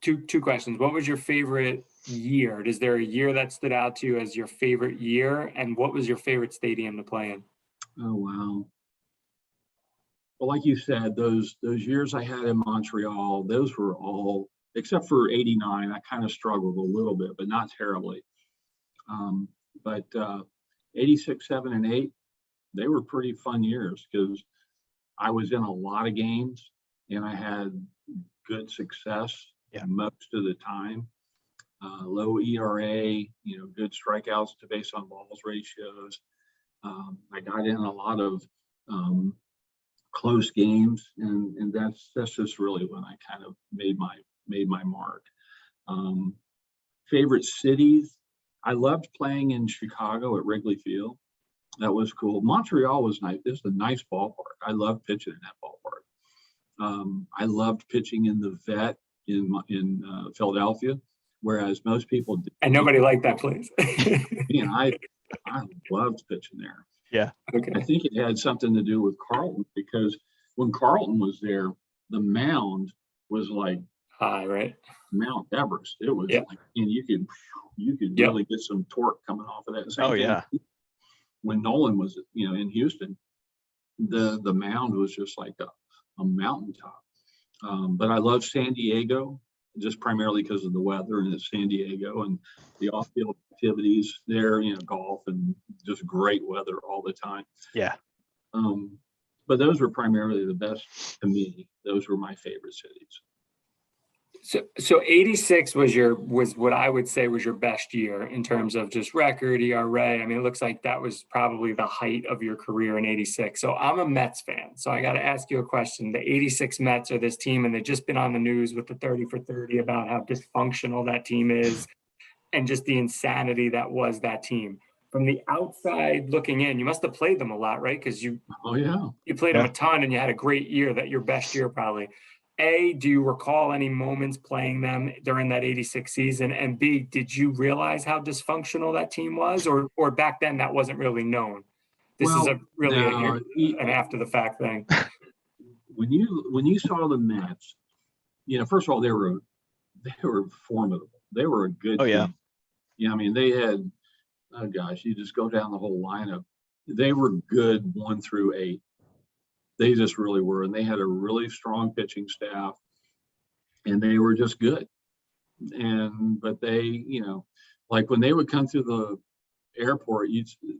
two questions. What was your favorite year? Is there a year that stood out to you as your favorite year? And what was your favorite stadium to play in? Oh, wow. Well, like you said, those years I had in Montreal, those were all, except for 89, I kind of struggled a little bit, but not terribly. But 86, 7, and 8, they were pretty fun years because I was in a lot of games and I had good success most of the time. Low ERA, good strikeouts to base on balls ratios. I got in a lot of close games, and that's just really when I kind of made my mark. Favorite cities, I loved playing in Chicago at Wrigley Field. That was cool. Montreal was nice. It's a nice ballpark. I loved pitching in that ballpark. I loved pitching in the Vet in Philadelphia, whereas most people didn't. And nobody liked that place. I loved pitching there. Yeah. Okay. I think it had something to do with Carlton, because when Carlton was there, the mound was like high, right? Mount Everest. It was like, and you could really get some torque coming off of that. Same thing. When Nolan was, in Houston, the mound was just like a mountaintop. But I love San Diego, just primarily because of the weather, and it's San Diego and the off-field activities there, golf and just great weather all the time. Yeah. But those were primarily the best to me. Those were my favorite cities. So 86 was what I would say was your best year in terms of just record, ERA. I mean, it looks like that was probably the height of your career in 86. So I'm a Mets fan. So I got to ask you a question. The 86 Mets are this team, and they've just been on the news with the 30 for 30 about how dysfunctional that team is and just the insanity that was that team. From the outside looking in, you must have played them a lot, right? Because you played them a ton, and you had a great year, your best year probably. A, do you recall any moments playing them during that 86 season? And B, did you realize how dysfunctional that team was? Or back then that wasn't really known? This is an after the fact thing. When you saw the Mets, first of all, they were formidable. They were a good team. I mean, they had, you just go down the whole lineup. They were good 1 through 8. They just really were. And they had a really strong pitching staff, and they were just good. But they, like when they would come through the airport,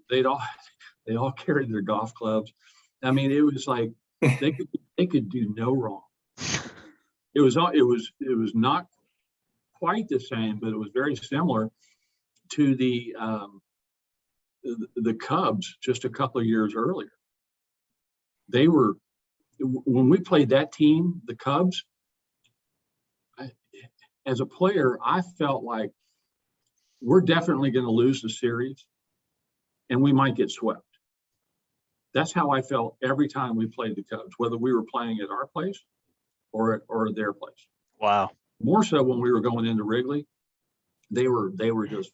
they all carried their golf clubs. I mean, it was like they could do no wrong. It was not quite the same, but it was very similar to the Cubs just a couple of years earlier. They were, when we played that team, the Cubs, as a player, I felt like we're definitely going to lose the series and we might get swept. That's how I felt every time we played the Cubs, whether we were playing at our place or their place. Wow. More so when we were going into Wrigley, they were just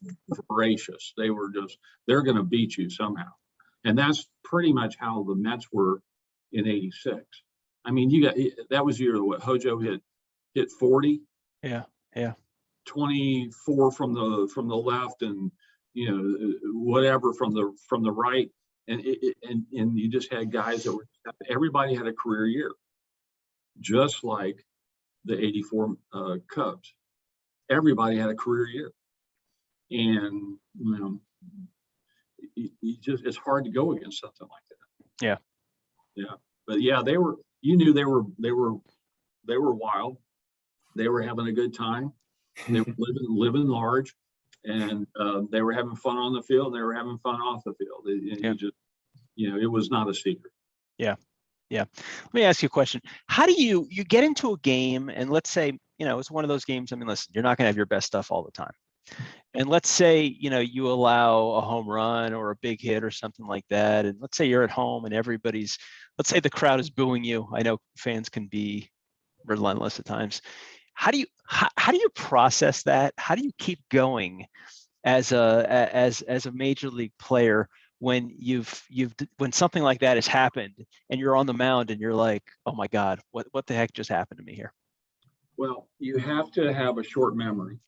voracious. They're going to beat you somehow. And that's pretty much how the Mets were in '86. I mean, that was the year what Hojo hit 40. Yeah. 24 from the left, and whatever from the right, and you just had guys that were, everybody had a career year, just like the '84 Cubs. Everybody had a career year, and it's hard to go against something like that. Yeah, but yeah, they were wild. They were having a good time. They were living large, and they were having fun on the field. And they were having fun off the field. It was not a secret. Yeah. Let me ask you a question. How do you get into a game, and let's say, it's one of those games. I mean, listen, you're not going to have your best stuff all the time. And let's say, you allow a home run or a big hit or something like that. And let's say you're at home and let's say the crowd is booing you. I know fans can be relentless at times. How do you process that? How do you keep going as a major league player when when something like that has happened and you're on the mound and you're like, oh my God, what the heck just happened to me here? Well, you have to have a short memory.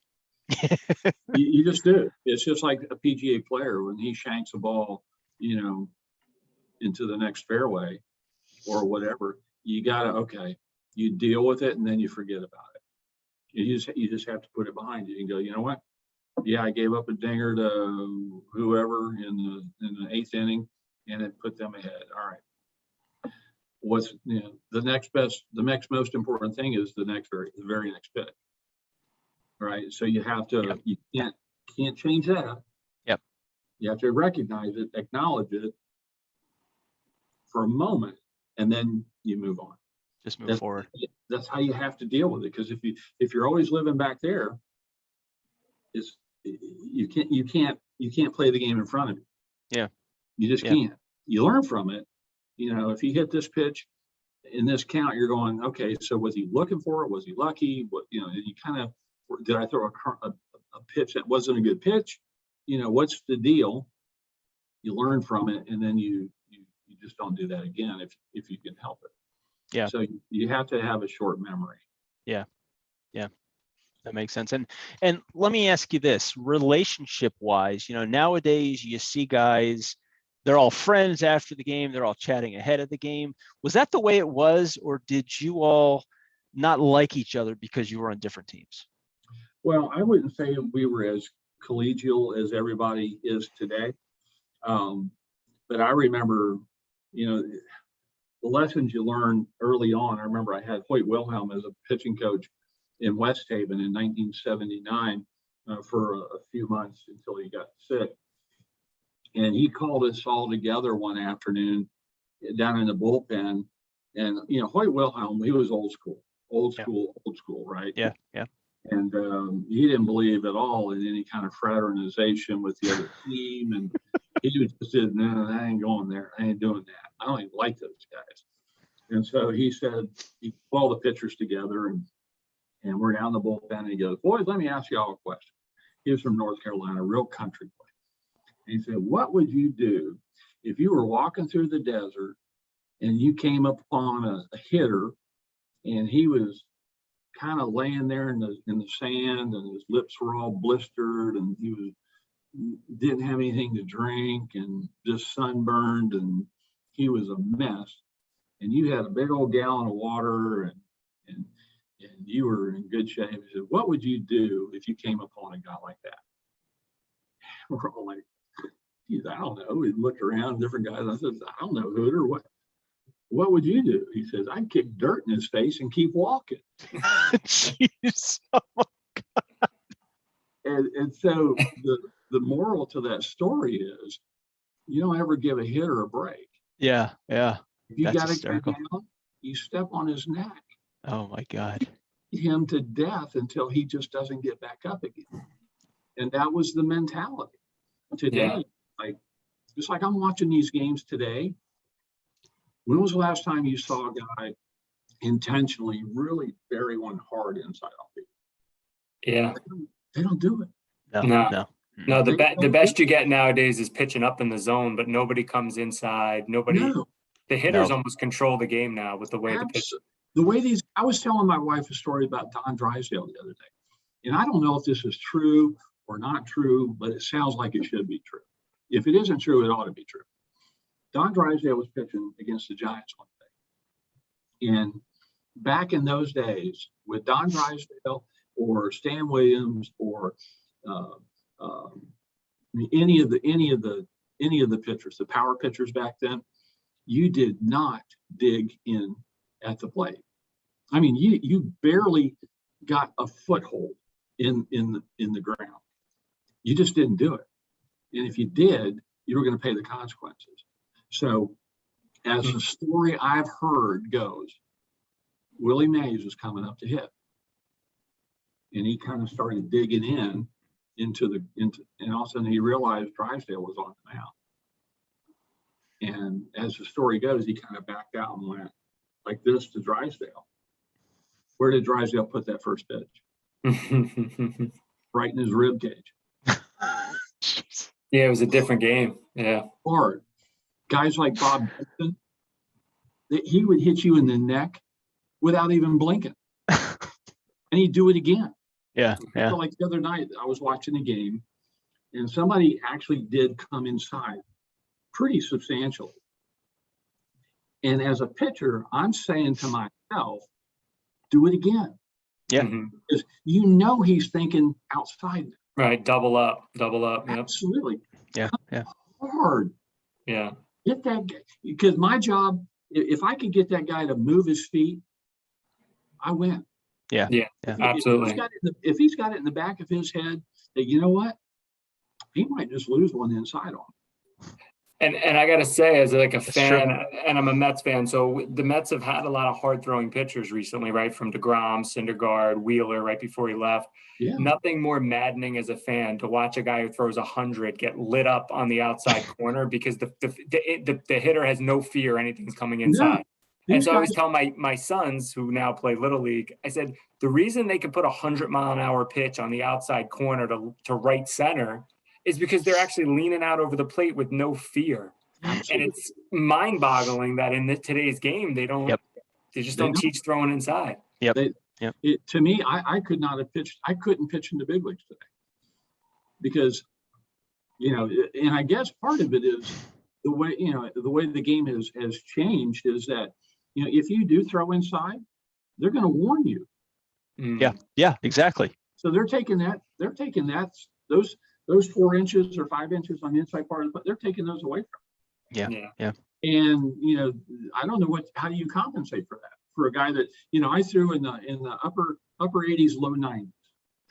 you just do. It's just like a PGA player when he shanks a ball, into the next fairway or whatever. You you deal with it and then you forget about it. You just have to put it behind you and go, you know what? Yeah, I gave up a dinger to whoever in the eighth inning, and it put them ahead. All right. What's the next most important thing is the very next pitch. Right. So you have to you can't change that. Yep. You have to recognize it, acknowledge it for a moment, and then you move on. Just move forward. That's how you have to deal with it. Because if you're always living back there, you can't play the game in front of you. Yeah. You just can't. You learn from it. If you hit this pitch in this count, you're going, okay, so was he looking for it? Was he lucky? You kind of, did I throw a pitch that wasn't a good pitch? What's the deal? You learn from it, and then you just don't do that again if you can help it. Yeah. So you have to have a short memory. Yeah. That makes sense. And let me ask you this, relationship wise, nowadays you see guys, they're all friends after the game. They're all chatting ahead of the game. Was that the way it was, or did you all not like each other because you were on different teams? Well, I wouldn't say we were as collegial as everybody is today. But I remember, the lessons you learn early on. I remember I had Hoyt Wilhelm as a pitching coach in West Haven in 1979 for a few months until he got sick. And he called us all together one afternoon down in the bullpen. And, Hoyt Wilhelm, he was old school, right? Yeah. And he didn't believe at all in any kind of fraternization with the other team. And he just said, no, I ain't going there. I ain't doing that. I don't even like those guys. And so he said, he called the pitchers together and we're down the bullpen, and he goes, boys, let me ask you all a question. He was from North Carolina, real country boy. And he said, what would you do if you were walking through the desert and you came upon a hitter and he was kind of laying there in the sand and his lips were all blistered and he didn't have anything to drink and just sunburned and he was a mess. and you had a big old gallon of water, and you were in good shape. He said, what would you do if you came upon a guy like that? We're all like, geez, I don't know. We looked around, different guys. I said, I don't know, Hooter, what would you do? He says, I'd kick dirt in his face and keep walking. Jeez. And so the moral to that story is, you don't ever give a hitter a break. Yeah. If you That's got to go hysterical. down, you step on his neck. Oh my God. Him to death until he just doesn't get back up again. And that was the mentality. Today, just like I'm watching these games today. When was the last time you saw a guy intentionally really bury one hard inside off people? Yeah. They don't do it. No. No, the best you get nowadays is pitching up in the zone, but nobody comes inside. The hitters almost control the game now with the way the pitch. I was telling my wife a story about Don Drysdale the other day, and I don't know if this is true or not true, but it sounds like it should be true. If it isn't true, it ought to be true. Don Drysdale was pitching against the Giants one day, and back in those days, with Don Drysdale or Stan Williams or any of the pitchers, the power pitchers back then, you did not dig in at the plate. I mean, you barely got a foothold in the ground. You just didn't do it. And if you did, you were going to pay the consequences. So as the story I've heard goes, Willie Mays was coming up to hit. And he kind of started digging into and all of a sudden he realized Drysdale was on the mound. And as the story goes, he kind of backed out and went like this to Drysdale. Where did Drysdale put that first pitch? Right in his rib cage. Yeah, it was a different game. Yeah. Hard. Guys like Bob Benson, he would hit you in the neck without even blinking. And he'd do it again. Yeah. So like the other night, I was watching a game and somebody actually did come inside pretty substantially. And as a pitcher, I'm saying to myself, do it again. Yeah. Because you know he's thinking outside. Right. Double up. Yep. Absolutely. Yeah. Hard. Yeah. Get that guy. Because my job, if I could get that guy to move his feet, I win. Yeah. Absolutely. If he's got it in the back of his head that, you know what, he might just lose one inside on him. And I got to say, as like a fan, true. and I'm a Mets fan, so the Mets have had a lot of hard-throwing pitchers recently, right? From DeGrom, Syndergaard, Wheeler, right before he left. Yeah. Nothing more maddening as a fan to watch a guy who throws 100 get lit up on the outside corner because the hitter has no fear anything's coming inside. Yeah. And so I always tell my sons who now play Little League, I said, the reason they can put 100-mile-an-hour pitch on the outside corner to right center is because they're actually leaning out over the plate with no fear. Absolutely. And it's mind-boggling that in today's game, they just don't teach throwing inside. To me, I could not have pitched. I couldn't pitch in the big leagues today because, and I guess part of it is the way the game has changed is that, if you do throw inside, they're going to warn you. Yeah, exactly. So they're taking those 4 inches or 5 inches on the inside part of the, they're taking those away from you. Yeah. And I don't know how do you compensate for that for a guy that I threw in the upper 80s, low 90s.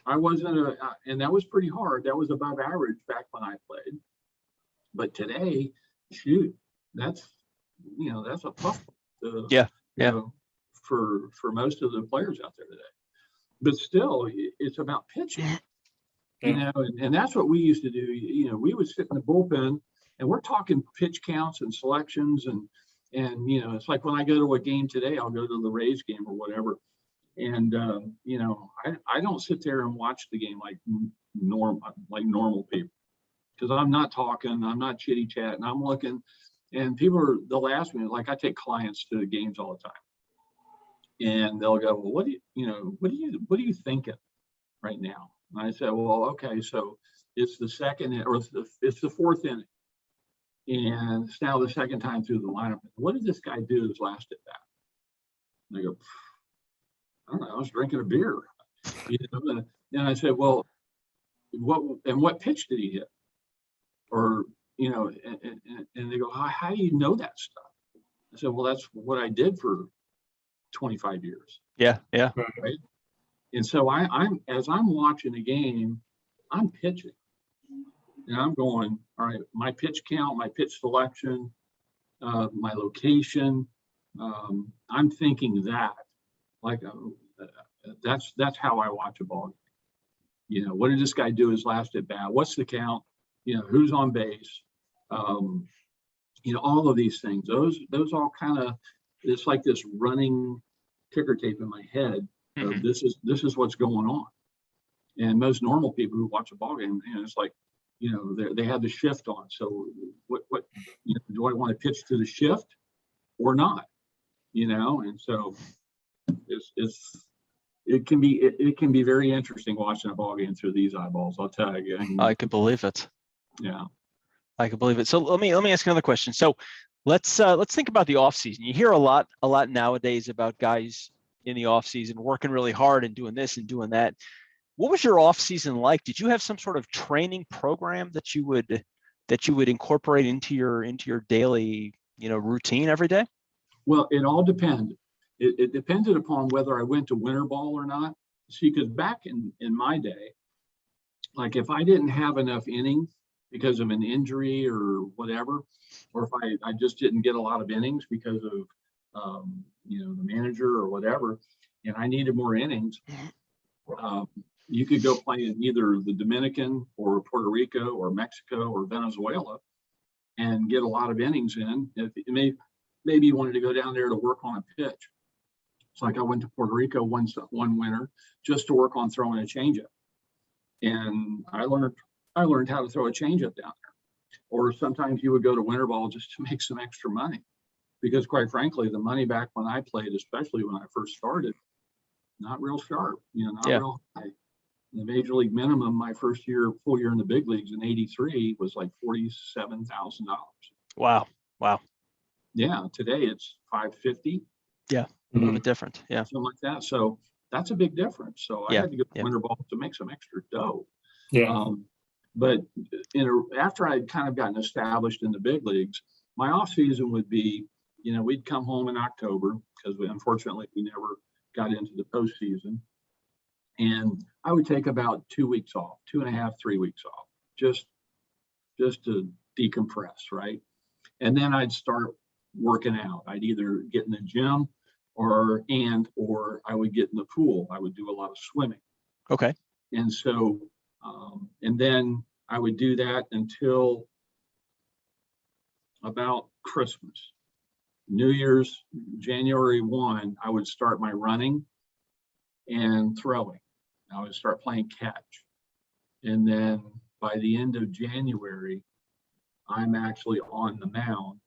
I wasn't and that was pretty hard. That was above average back when I played. But today, shoot, that's a puff. For most of the players out there today. But still, it's about pitching. And that's what we used to do. We would sit in the bullpen and we're talking pitch counts and selections and it's like when I go to a game today, I'll go to the Rays game or whatever. And I don't sit there and watch the game like normal people because I'm not talking, I'm not chitty chatting, I'm looking, and they'll ask me, like I take clients to the games all the time. And they'll go, well, what are you thinking right now? And I said, well, okay, so it's the second or it's the fourth inning. And it's now the second time through the lineup. What did this guy do his last at bat? And I go, I don't know, I was drinking a beer. You know, and I said, well, what pitch did he hit? Or, you know, and they go, how do you know that stuff? I said, well, that's what I did for 25 years. Yeah. Right. And so I'm as I'm watching a game, I'm pitching. And I'm going, all right, my pitch count, my pitch selection, my location. I'm thinking that, like, that's how I watch a ball game. You know, what did this guy do his last at bat? What's the count? You know, who's on base? You know, all of these things. Those all kind of, it's like this running ticker tape in my head. Of this is what's going on. And most normal people who watch a ball game, you know, it's like, you know, they have the shift on. So what you know, do I want to pitch to the shift or not? You know, and so it can be very interesting watching a ball game through these eyeballs. I'll tell you. I could believe it. Yeah, I could believe it. So let me ask another question. So let's think about the off season. You hear a lot nowadays about guys in the off season working really hard and doing this and doing that. What was your off season like? Did you have some sort of training program that you would incorporate into your daily, you know, routine every day? Well, it all depended. It depended upon whether I went to winter ball or not. See, because back in my day, like if I didn't have enough innings because of an injury or whatever, or if I just didn't get a lot of innings because of you know, the manager or whatever, and I needed more innings, you could go play in either the Dominican or Puerto Rico or Mexico or Venezuela and get a lot of innings in. Maybe you wanted to go down there to work on a pitch. It's like I went to Puerto Rico one winter just to work on throwing a changeup, and I learned how to throw a changeup down there. Or sometimes you would go to winter ball just to make some extra money, because quite frankly, the money back when I played, especially when I first started, not real sharp. You know, not real high. The major league minimum my first full year in the big leagues in '83 was like $47,000. Wow. Yeah, today it's $550. Yeah, a little bit different. Yeah, something like that. So that's a big difference. So I had to go to winter ball to make some extra dough. Yeah. But after I'd kind of gotten established in the big leagues, my off season would be, you know, we'd come home in October because unfortunately we never got into the postseason. And I would take about 2 weeks off, 2.5, 3 weeks off, just to decompress, right? And then I'd start working out. I'd either get in the gym or I would get in the pool. I would do a lot of swimming. Okay. And so, and then I would do that until about Christmas. New Year's, January 1, I would start my running and throwing. I would start playing catch. And then by the end of January, I'm actually on the mound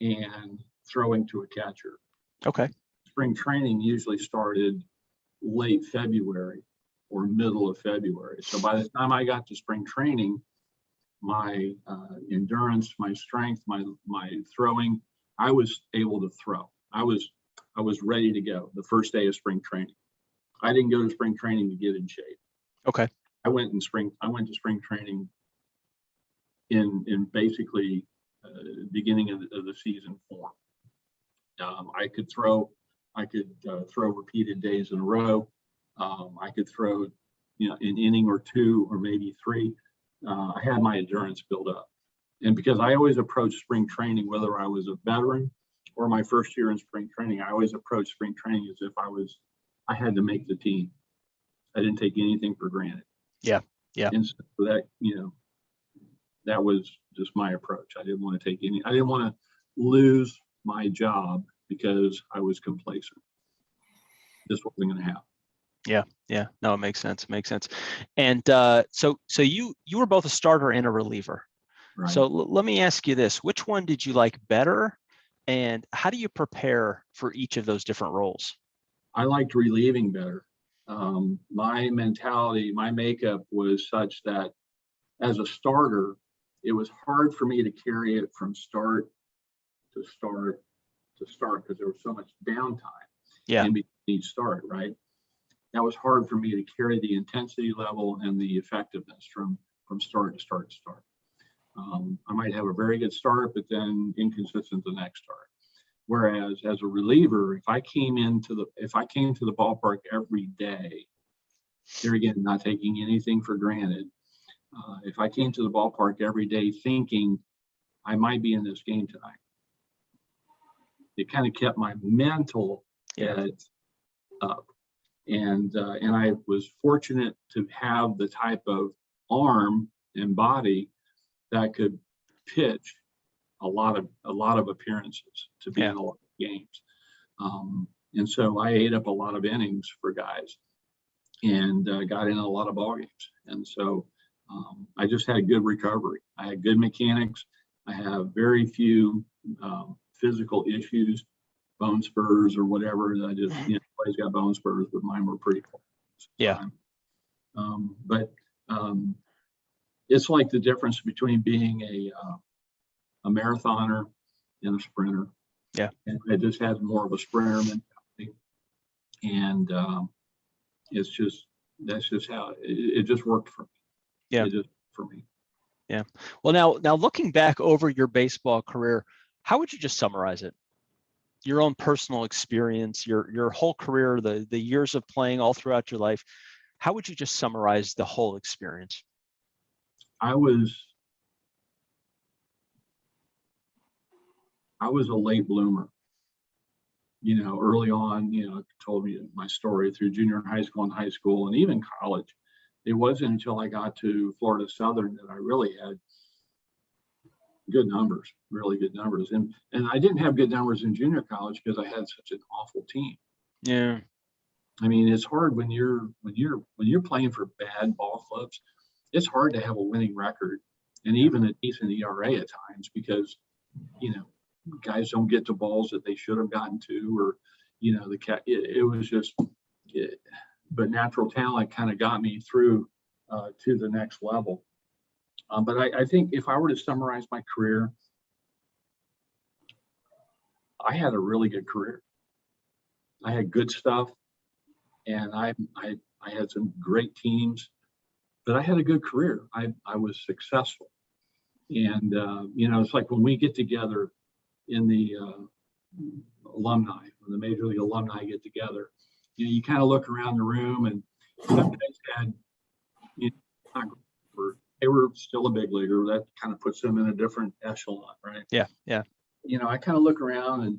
and throwing to a catcher. Okay. Spring training usually started late February or middle of February. So by the time I got to spring training, my endurance, my strength, my throwing, I was able to throw. I was ready to go the first day of spring training. I didn't go to spring training to get in shape. Okay. I went to spring training in basically beginning of the season form. I could throw repeated days in a row. I could throw, you know, an inning or two or maybe three. I had my endurance built up. And because I always approached spring training, whether I was a veteran or my first year in spring training, I always approached spring training as if I had to make the team. I didn't take anything for granted. Yeah. And so that, you know, that was just my approach. I didn't want to lose my job because I was complacent. This wasn't going to happen. Yeah. No, it makes sense. And so you were both a starter and a reliever. Right. So let me ask you this: which one did you like better, and how do you prepare for each of those different roles? I liked relieving better. My mentality, my makeup was such that as a starter, it was hard for me to carry it from start to start to start because there was so much downtime in between each start, right? That was hard for me to carry the intensity level and the effectiveness from start to start to start. I might have a very good start, but then inconsistent the next start. Whereas as a reliever, if I came to the ballpark every day, here again, not taking anything for granted, if I came to the ballpark every day thinking I might be in this game tonight, it kind of kept my mental head up. And I was fortunate to have the type of arm and body that could pitch a lot of appearances to be in a lot of games. And so I ate up a lot of innings for guys and got in a lot of ball games. And so I just had good recovery. I had good mechanics. I have very few physical issues, bone spurs or whatever. I just, everybody's got bone spurs, but mine were pretty cool. But it's like the difference between being a marathoner and a sprinter. Yeah. And I just had more of a sprinter mentality. And that's just how it just worked for me. Yeah. It just for me. Yeah. Well, now looking back over your baseball career, how would you just summarize it? Your own personal experience, your whole career, the years of playing all throughout your life. How would you just summarize the whole experience? I was a late bloomer. Early on, told me my story through junior high school and high school and even college. It wasn't until I got to Florida Southern that I really had good numbers, really good numbers. And I didn't have good numbers in junior college because I had such an awful team. Yeah. I mean, it's hard when you're playing for bad ball clubs. It's hard to have a winning record and even a decent ERA at times because, guys don't get to balls that they should have gotten to, or, it was just, but natural talent kind of got me through to the next level. But I think if I were to summarize my career, I had a really good career. I had good stuff, and I had some great teams, but I had a good career. I was successful, and it's like when we get together in the alumni, when the Major League alumni get together, you kind of look around the room, and some guys had, they were still a big leaguer. That kind of puts them in a different echelon, right? Yeah. I kind of look around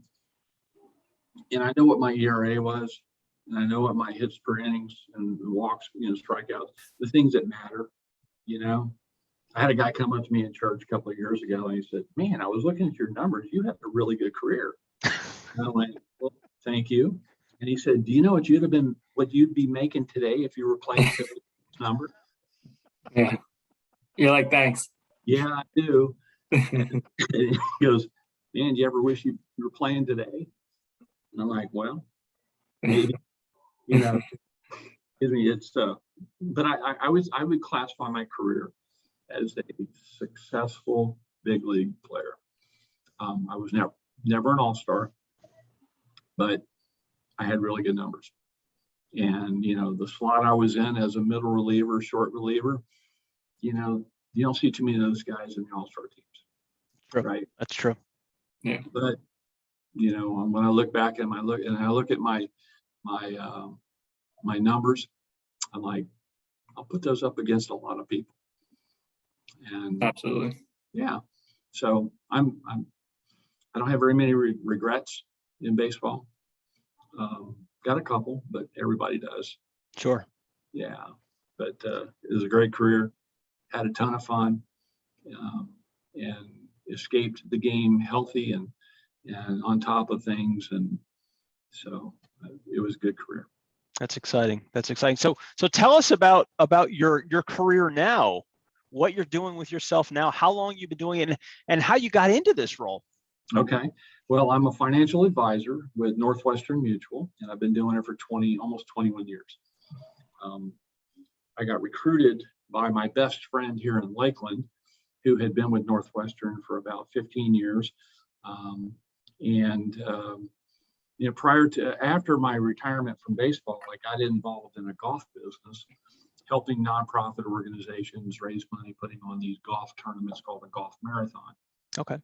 and I know what my ERA was, and I know what my hits per innings and walks, strikeouts, the things that matter. I had a guy come up to me in church a couple of years ago, and he said, "Man, I was looking at your numbers. You have a really good career." And I went, "Well, thank you." And he said, "Do you know what you'd be making today if you were playing this number?" Yeah. You're like, "Thanks." Yeah, I do. And he goes, "Man, do you ever wish you were playing today?" And I'm like, "Well, maybe." It's but I would classify my career as a successful big league player. I was never an all-star, but I had really good numbers. And the slot I was in as a middle reliever, short reliever, you don't see too many of those guys in the all-star teams. True. Right? That's true. Yeah. But when I look back and I look at my numbers, I'm like, I'll put those up against a lot of people. And Absolutely. Yeah. So I don't have very many regrets in baseball. Got a couple, but everybody does. Sure. Yeah. But it was a great career. Had a ton of fun, and escaped the game healthy and on top of things. And so it was a good career. That's exciting. So tell us about your career now, what you're doing with yourself now, how long you've been doing it, and how you got into this role. Okay. Well, I'm a financial advisor with Northwestern Mutual, and I've been doing it for almost 21 years. I got recruited by my best friend here in Lakeland, who had been with Northwestern for about 15 years. After my retirement from baseball, I got involved in a golf business, helping nonprofit organizations raise money, putting on these golf tournaments called a golf marathon. Okay.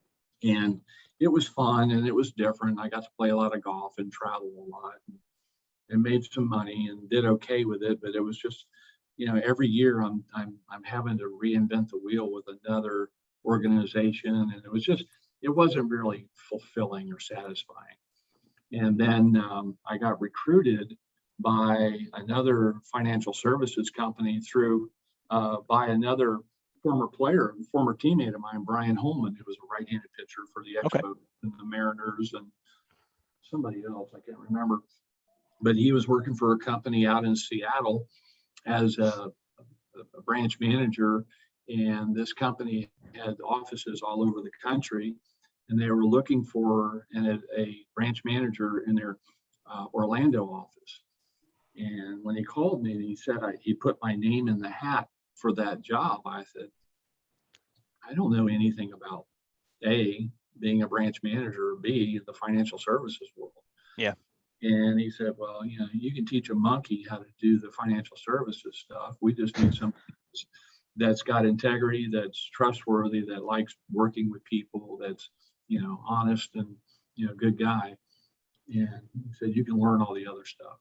And it was fun and it was different. I got to play a lot of golf and travel a lot and made some money and did okay with it. But it was just, every year I'm having to reinvent the wheel with another organization, and it wasn't really fulfilling or satisfying. And then I got recruited by another financial services company by another former teammate of mine, Brian Holman, who was a right-handed pitcher for the Expos and the Mariners and somebody else, I can't remember. But he was working for a company out in Seattle as a branch manager, and this company had offices all over the country, and they were looking for a branch manager in their Orlando office. And when he called me and he said he put my name in the hat for that job, I said, I don't know anything about A, being a branch manager, or B, the financial services world. Yeah. And he said, well, you can teach a monkey how to do the financial services stuff. We just need somebody that's got integrity, that's trustworthy, that likes working with people, that's, honest and, good guy. And he said, you can learn all the other stuff.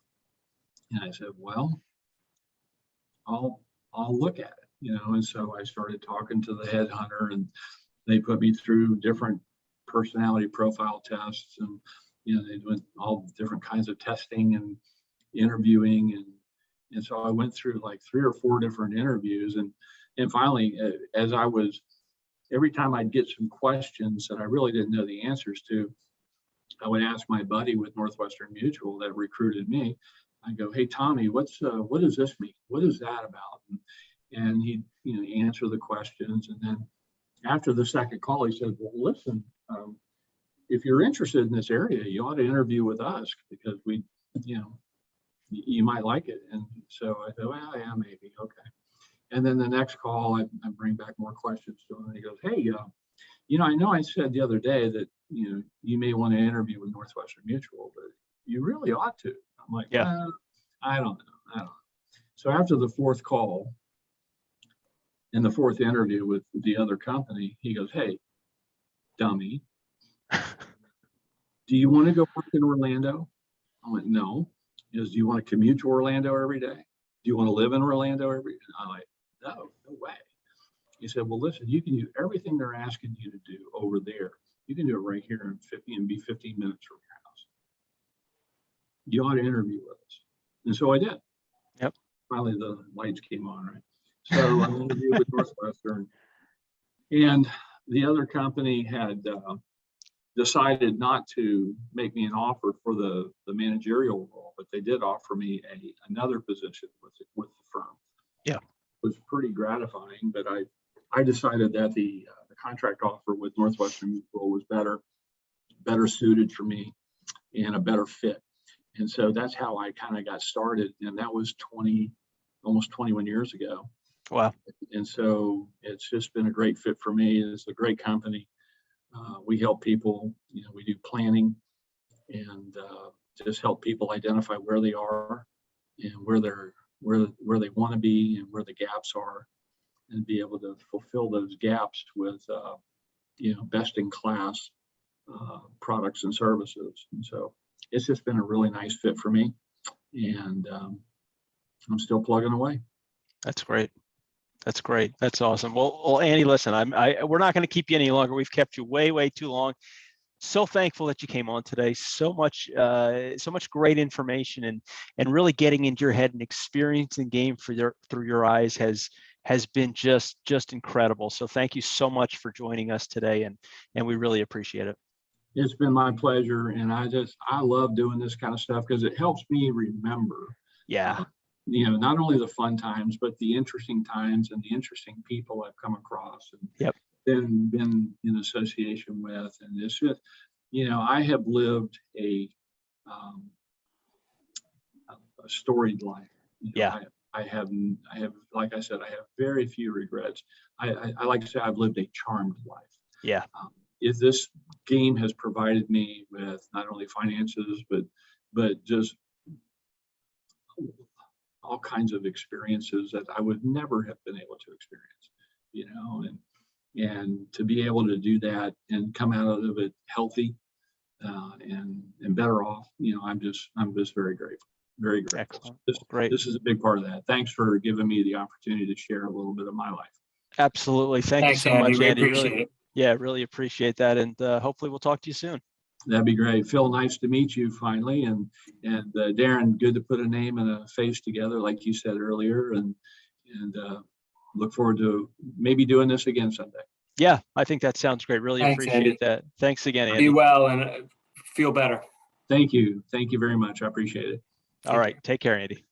And I said, well, I'll look at it, and so I started talking to the headhunter, and they put me through different personality profile tests, and they went all different kinds of testing and interviewing, and so I went through like 3 or 4 different interviews, and finally, every time I'd get some questions that I really didn't know the answers to, I would ask my buddy with Northwestern Mutual that recruited me. I go, hey Tommy, what does this mean? What is that about? And he'd answer the questions, and then after the second call, he said, well, listen. If you're interested in this area, you ought to interview with us because you might like it. And so I thought, well, yeah, maybe. Okay. And then the next call, I bring back more questions to him. And he goes, hey, I know I said the other day that, you may want to interview with Northwestern Mutual, but you really ought to. I'm like, yeah, I don't know. So after the 4th call and the 4th interview with the other company, he goes, hey, dummy. Do you want to go work in Orlando? I went, no. He goes, do you want to commute to Orlando every day? Do you want to live in Orlando every day? I'm like, no way. He said, well, listen, you can do everything they're asking you to do over there. You can do it right here and be 15 minutes from your house. You ought to interview with us. And so I did. Yep. Finally, the lights came on, right? So I interviewed with Northwestern. And the other company had decided not to make me an offer for the managerial role, but they did offer me another position with the firm. Yeah, it was pretty gratifying, but I decided that the contract offer with Northwestern Mutual was better suited for me and a better fit. And so that's how I kind of got started, and that was almost 21 years ago. Wow. And so it's just been a great fit for me. It's a great company. We help people, we do planning and just help people identify where they are and where they want to be and where the gaps are, and be able to fulfill those gaps with, best in class products and services. And so it's just been a really nice fit for me, and I'm still plugging away. That's great. That's great. That's awesome. Well, Andy, listen, we're not going to keep you any longer. We've kept you way too long. So thankful that you came on today. So much great information, and really getting into your head and experiencing game through your eyes has been just incredible. So thank you so much for joining us today, and we really appreciate it. It's been my pleasure, and I love doing this kind of stuff because it helps me remember. Yeah. Not only the fun times, but the interesting times and the interesting people I've come across and been in association with. And it's just, I have lived a storied life. like I said, I have very few regrets. I like to say I've lived a charmed life. Yeah. If this game has provided me with not only finances, but just all kinds of experiences that I would never have been able to experience, and to be able to do that and come out of it healthy and better off, I'm just very grateful. Very grateful. Excellent. Great. This is a big part of that. Thanks for giving me the opportunity to share a little bit of my life. Absolutely. Thanks you so Andy. much, We Andy. appreciate Really, it. yeah, really appreciate that. And hopefully we'll talk to you soon. That'd be great. Phil, nice to meet you finally. And Darren, good to put a name and a face together, like you said earlier, and look forward to maybe doing this again someday. Yeah, I think that sounds great. Really Thanks, appreciate Andy. that. Thanks again, Andy. Be well and feel better. Thank you. Thank you very much. I appreciate it. All right. Take care, Andy.